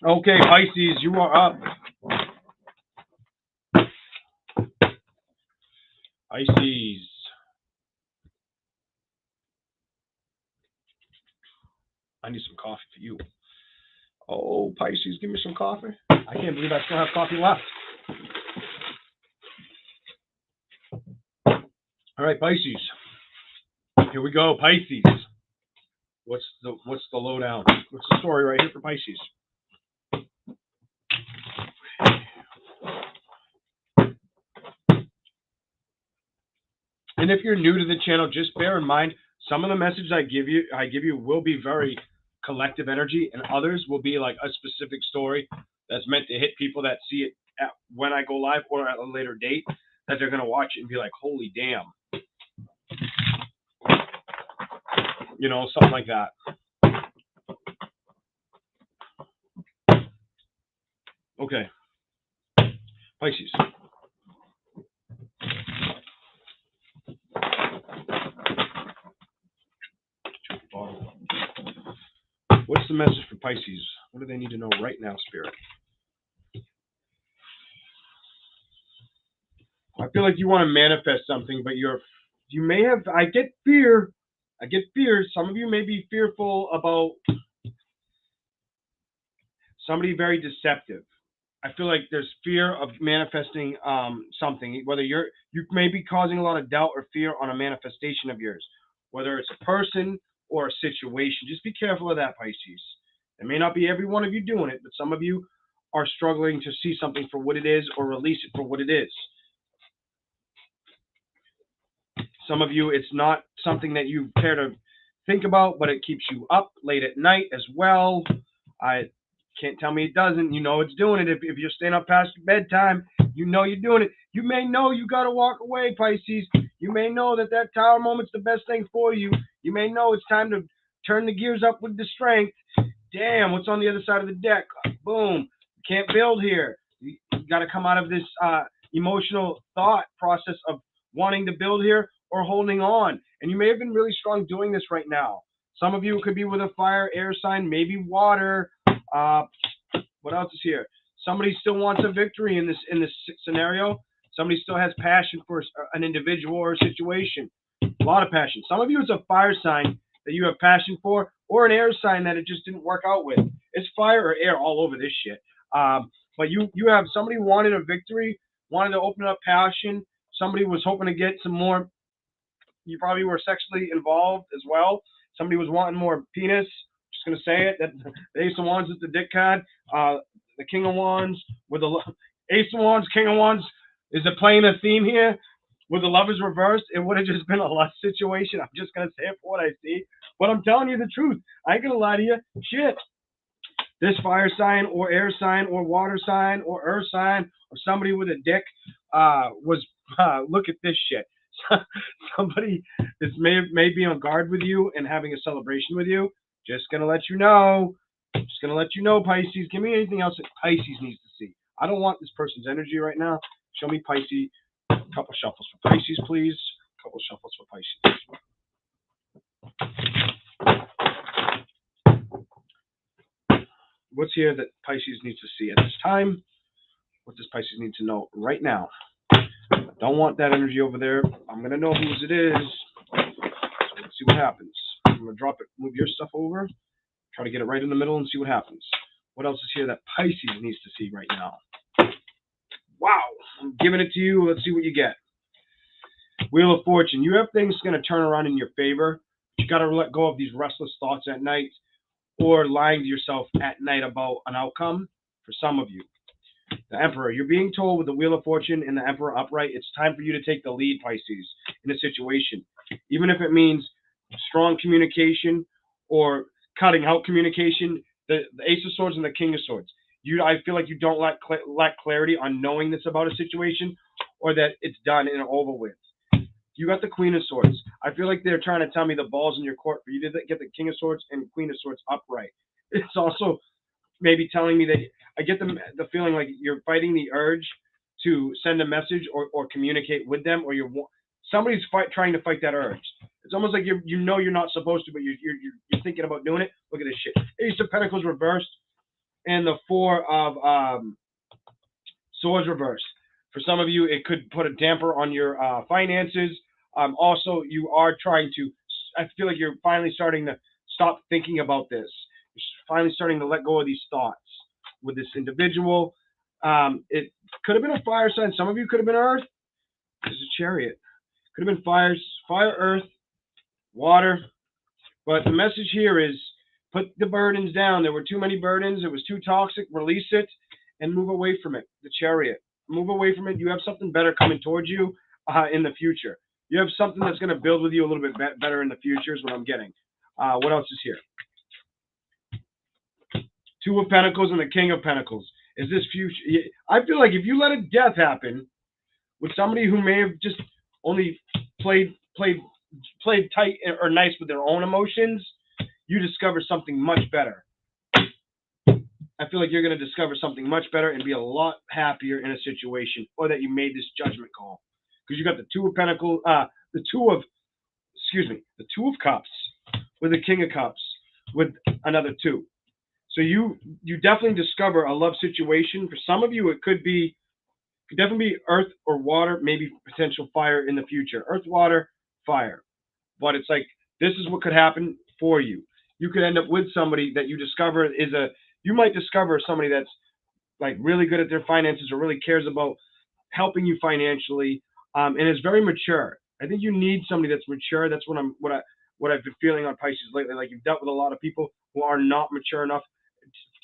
Okay, Pisces, you are up. Pisces. I need some coffee for you. Oh, Pisces, give me some coffee. I can't believe I still have coffee left. All right, Pisces. Here we go, Pisces. What's the lowdown? What's the story right here for Pisces? And if you're new to the channel, just bear in mind, some of the messages I give you will be very collective energy, and others will be like a specific story that's meant to hit people that see it when I go live or at a later date, that they're going to watch it and be like, holy damn. You know, something like that. Okay. Pisces. What's the message for Pisces? What do they need to know right now, Spirit? I feel like you want to manifest something, but you may have, I get fear. Some of you may be fearful about Somebody very deceptive. I feel like there's fear of manifesting something, whether you may be causing a lot of doubt or fear on a manifestation of yours, whether it's a person or a situation. Just be careful of that, Pisces. It may not be every one of you doing it, but some of you are struggling to see something for what it is or release it for what it is. Some of you, it's not something that you care to think about, but it keeps you up late at night as well. I can't tell me it doesn't. You know it's doing it. If you're staying up past bedtime, you know you're doing it. You may know you got to walk away, Pisces. You may know that tower moment's the best thing for you. You may know it's time to turn the gears up with the strength. Damn, what's on the other side of the deck? Boom. You can't build here. You got to come out of this emotional thought process of wanting to build here or holding on. And you may have been really strong doing this right now. Some of you could be with a fire, air sign, maybe water. What else is here? Somebody still wants a victory in this scenario. Somebody still has passion for an individual or a situation. A lot of passion. Some of you, it's a fire sign that you have passion for, or an air sign that it just didn't work out with. It's fire or air all over this shit. But you have somebody wanted a victory, wanted to open up passion. Somebody was hoping to get some more. You probably were sexually involved as well. Somebody was wanting more penis. Just gonna say it. That the Ace of Wands is the dick card. The King of Wands with the Ace of Wands, King of Wands. Is it playing a theme here? With the lovers reversed, it would have just been a lust situation. I'm just gonna say it for what I see, but I'm telling you the truth. I ain't gonna lie to you. Shit. This fire sign or air sign or water sign or earth sign or somebody with a dick was look at this shit. Somebody that may be on guard with you and having a celebration with you. Just gonna let you know. Just gonna let you know, Pisces. Give me anything else that Pisces needs to see. I don't want this person's energy right now. Show me Pisces. A couple shuffles for Pisces, please. A couple shuffles for Pisces. What's here that Pisces needs to see at this time? What does Pisces need to know right now? I don't want that energy over there. I'm going to know whose it is. So let's see what happens. I'm going to drop it, move your stuff over, try to get it right in the middle and see what happens. What else is here that Pisces needs to see right now? Wow. I'm giving it to you. Let's see what you get. Wheel of Fortune. You have things going to turn around in your favor. You got to let go of these restless thoughts at night or lying to yourself at night about an outcome for some of you. The Emperor. You're being told with the Wheel of Fortune and the Emperor upright, it's time for you to take the lead, Pisces, in a situation. Even if it means strong communication or cutting out communication, the Ace of Swords and the King of Swords. I feel like you don't lack clarity on knowing this about a situation or that it's done and over with. You got the Queen of Swords. I feel like they're trying to tell me the ball's in your court for you to get the King of Swords and Queen of Swords upright. It's also maybe telling me that I get the feeling like you're fighting the urge to send a message or communicate with them, or somebody's trying to fight that urge. It's almost like you know you're not supposed to, but you're thinking about doing it. Look at this shit. Ace of Pentacles reversed and the Four of Swords reversed. For some of you, it could put a damper on your finances. Also, you are trying to, I feel like you're finally starting to stop thinking about this. You're finally starting to let go of these thoughts with this individual. It could have been a fire sign. Some of you could have been earth. There's a Chariot. Could have been fire, earth, water. But the message here is put the burdens down. There were too many burdens. It was too toxic. Release it and move away from it. The Chariot. Move away from it. You have something better coming towards you in the future. You have something that's going to build with you a little bit better in the future is what I'm getting. What else is here? Two of Pentacles and the King of Pentacles. Is this future? I feel like if you let a death happen with somebody who may have just only played tight or nice with their own emotions, you discover something much better. I feel like you're going to discover something much better and be a lot happier in a situation, or that you made this judgment call. Because you got the Two of Pentacles, the Two of Cups with the King of Cups with another two. So you definitely discover a love situation. For some of you, it could definitely be earth or water, maybe potential fire in the future. Earth, water, fire. But it's like, this is what could happen for you. You could end up with somebody that you discover is You might discover somebody that's like really good at their finances or really cares about helping you financially, and is very mature. I think you need somebody that's mature. That's what I've been feeling on Pisces lately. Like you've dealt with a lot of people who are not mature enough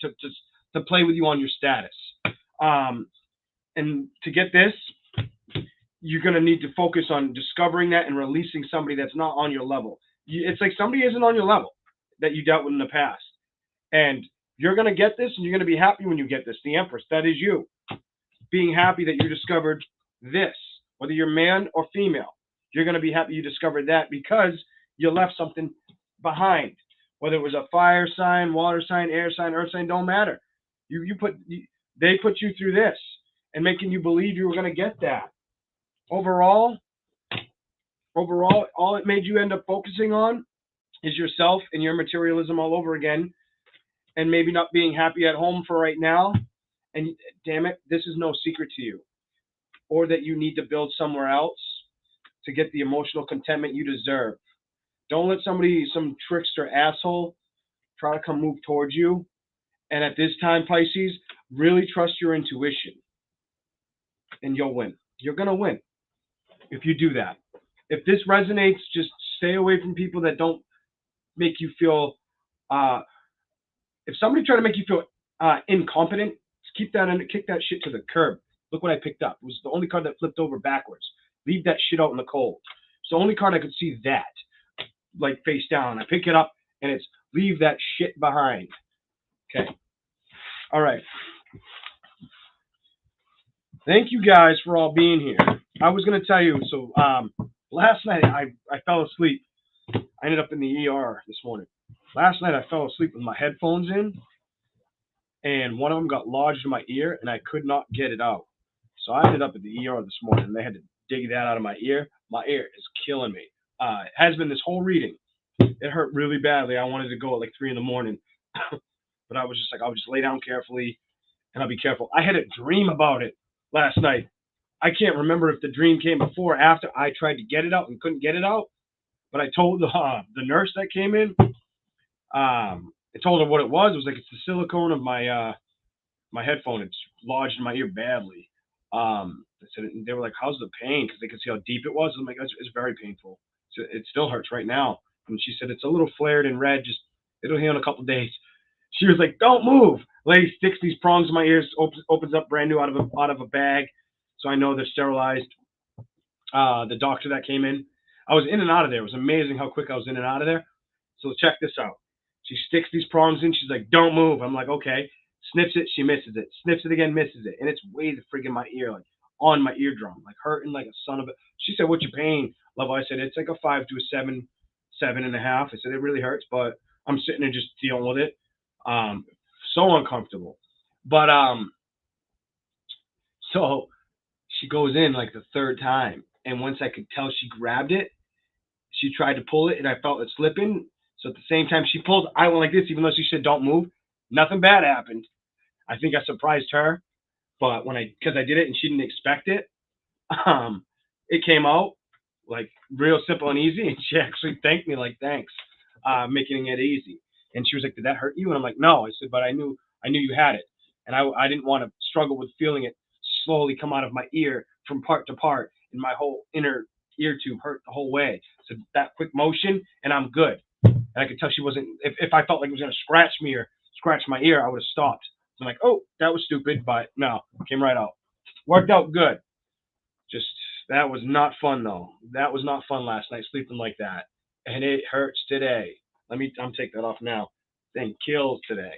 to to, to play with you on your status. Um, and to get this, you're going to need to focus on discovering that and releasing somebody that's not on your level. It's like somebody isn't on your level that you dealt with in the past. And you're going to get this, and you're going to be happy when you get this. The Empress, that is you. Being happy that you discovered this. Whether you're man or female, you're going to be happy you discovered that because you left something behind. Whether it was a fire sign, water sign, air sign, earth sign, don't matter. They put you through this and making you believe you were going to get that. Overall, all it made you end up focusing on is yourself and your materialism all over again, and maybe not being happy at home for right now. And damn it, this is no secret to you. Or that you need to build somewhere else to get the emotional contentment you deserve. Don't let some trickster asshole, try to come move towards you. And at this time, Pisces, really trust your intuition. And you'll win. You're going to win if you do that. If this resonates, just stay away from people that don't make you feel, if somebody try to make you feel incompetent, kick that shit to the curb. Look what I picked up. It was the only card that flipped over backwards. Leave that shit out in the cold. It's the only card I could see that, like face down. I pick it up and it's leave that shit behind. Okay. All right. Thank you guys for all being here. I was going to tell you, so last night I fell asleep. I ended up in the ER this morning. Last night I fell asleep with my headphones in, and one of them got lodged in my ear, and I could not get it out. So I ended up at the ER this morning, and they had to dig that out of my ear. My ear is killing me. It has been this whole reading. It hurt really badly. I wanted to go at like 3 in the morning, but I was just like, I'll just lay down carefully, and I'll be careful. I had a dream about it last night. I can't remember if the dream came before or after I tried to get it out and couldn't get it out, but I told the nurse that came in, I told her what it was. It was like, it's the silicone of my my headphone. It's lodged in my ear badly. They were like, how's the pain? Because they could see how deep it was. I'm like, it's very painful. So it still hurts right now. And she said, it's a little flared and red. Just, it'll heal in a couple of days. She was like, don't move. Lady sticks these prongs in my ears, opens up brand new out of a bag. So I know they're sterilized. The doctor that came in, I was in and out of there. It was amazing how quick I was in and out of there. So check this out. She sticks these prongs in. She's like, don't move. I'm like, okay. Sniffs it. She misses it. Sniffs it again, misses it. And it's way the friggin' my ear, like on my eardrum, like hurting like a son of a. She said, what's your pain level? I said, it's like a 5 to a 7.5. I said, it really hurts, but I'm sitting there just dealing with it. So uncomfortable. But so she goes in like the third time. And once I could tell she grabbed it, she tried to pull it and I felt it slipping. So at the same time she pulled, I went like this, even though she said don't move. Nothing bad happened. I think I surprised her, but because I did it and she didn't expect it, it came out like real simple and easy. And she actually thanked me like, thanks, making it easy. And she was like, did that hurt you? And I'm like, no. I said, but I knew you had it. And I didn't want to struggle with feeling it slowly come out of my ear from part to part. And my whole inner ear tube hurt the whole way. So that quick motion and I'm good. And I could tell she wasn't, if I felt like it was going to scratch me or scratch my ear, I would have stopped. So I'm like, oh, that was stupid, but no, came right out. Worked out good. Just, that was not fun though. That was not fun last night, sleeping like that. And it hurts today. I'm take that off now. Thing kills today.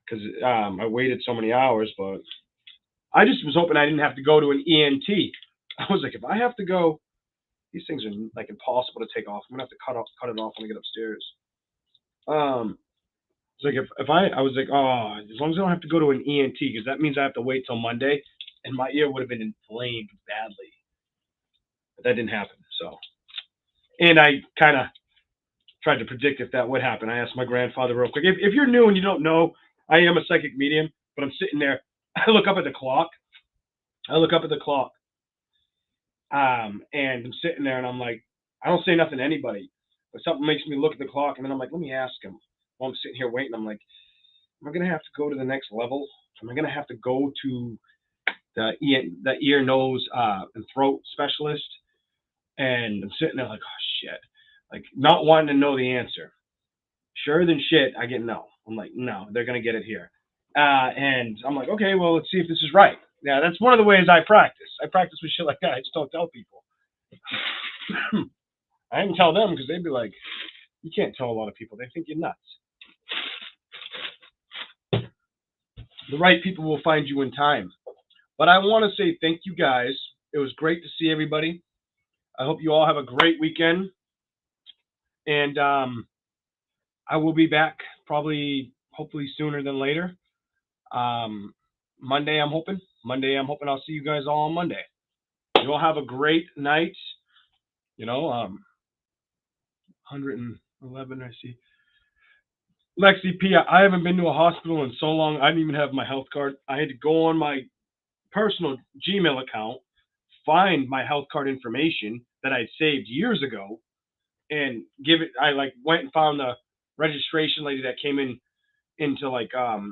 Because I waited so many hours, but I just was hoping I didn't have to go to an ENT. I was like, if I have to go, these things are like impossible to take off. I'm gonna have to cut it off when I get upstairs. It's like if I was like, oh, as long as I don't have to go to an ENT, because that means I have to wait till Monday, and my ear would have been inflamed badly. But that didn't happen. So, and I kind of tried to predict if that would happen. I asked my grandfather real quick. If you're new and you don't know, I am a psychic medium, but I'm sitting there. I look up at the clock. And I'm sitting there, and I'm like, I don't say nothing to anybody, but something makes me look at the clock, and then I'm like, let me ask him. While I'm sitting here waiting, I'm like, Am I going to have to go to the next level? Am I going to have to go to the ear, nose, and throat specialist? And I'm sitting there like, oh shit, like not wanting to know the answer. Sure than shit, I get no. I'm like, no, they're gonna get it here. And I'm like, okay, well, let's see if this is right. Yeah, that's one of the ways I practice. I practice with shit like that. I just don't tell people. I didn't tell them because they'd be like, you can't tell a lot of people. They think you're nuts. The right people will find you in time. But I want to say thank you guys. It was great to see everybody. I hope you all have a great weekend. And I will be back probably, hopefully sooner than later. Monday, I'm hoping. I'll see you guys all on Monday. You all have a great night. 111, I see. Lexi P, I haven't been to a hospital in so long. I didn't even have my health card. I had to go on my personal Gmail account, find my health card information that I'd saved years ago, and give it. I like went and found the registration lady that came into like how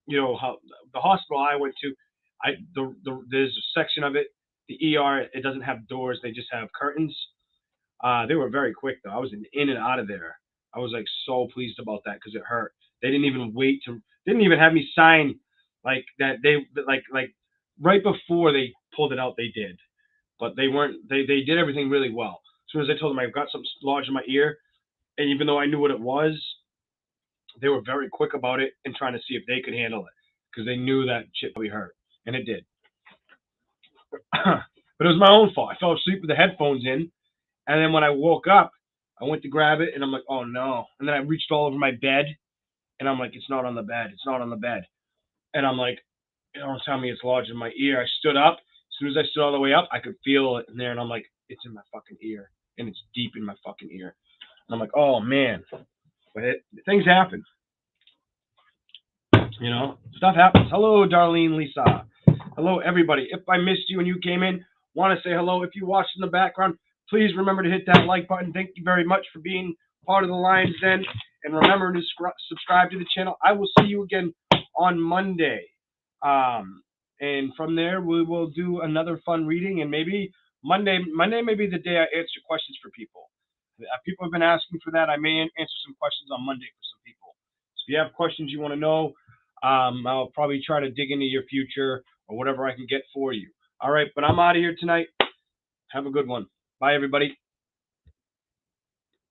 the hospital I went to. There's a section of it. The ER, it doesn't have doors; they just have curtains. They were very quick though. I was in and out of there. I was like so pleased about that because it hurt. They didn't even have me sign like that. They like right before they pulled it out, they did, but they weren't. They did everything really well. As soon as I told them I've got something lodged in my ear, and even though I knew what it was, they were very quick about it and trying to see if they could handle it because they knew that shit probably hurt, and it did. But it was my own fault. I fell asleep with the headphones in, and then when I woke up, I went to grab it, and I'm like, oh no. And then I reached all over my bed, and I'm like, it's not on the bed. It's not on the bed. And I'm like, don't tell me it's lodged in my ear. I stood up. As soon as I stood all the way up, I could feel it in there, and I'm like, it's in my fucking ear, and it's deep in my fucking ear. And I'm like, oh man. But things happen. Stuff happens. Hello, Darlene Lisa. Hello, everybody. If I missed you and you came in, want to say hello. If you watched in the background, please remember to hit that like button. Thank you very much for being part of the Lion's Den. And remember to subscribe to the channel. I will see you again on Monday. And from there, we will do another fun reading. And maybe Monday may be the day I answer questions for people. People have been asking for that. I may answer some questions on Monday for some people. So if you have questions you want to know, I'll probably try to dig into your future or whatever I can get for you. All right, but I'm out of here tonight. Have a good one. Bye, everybody.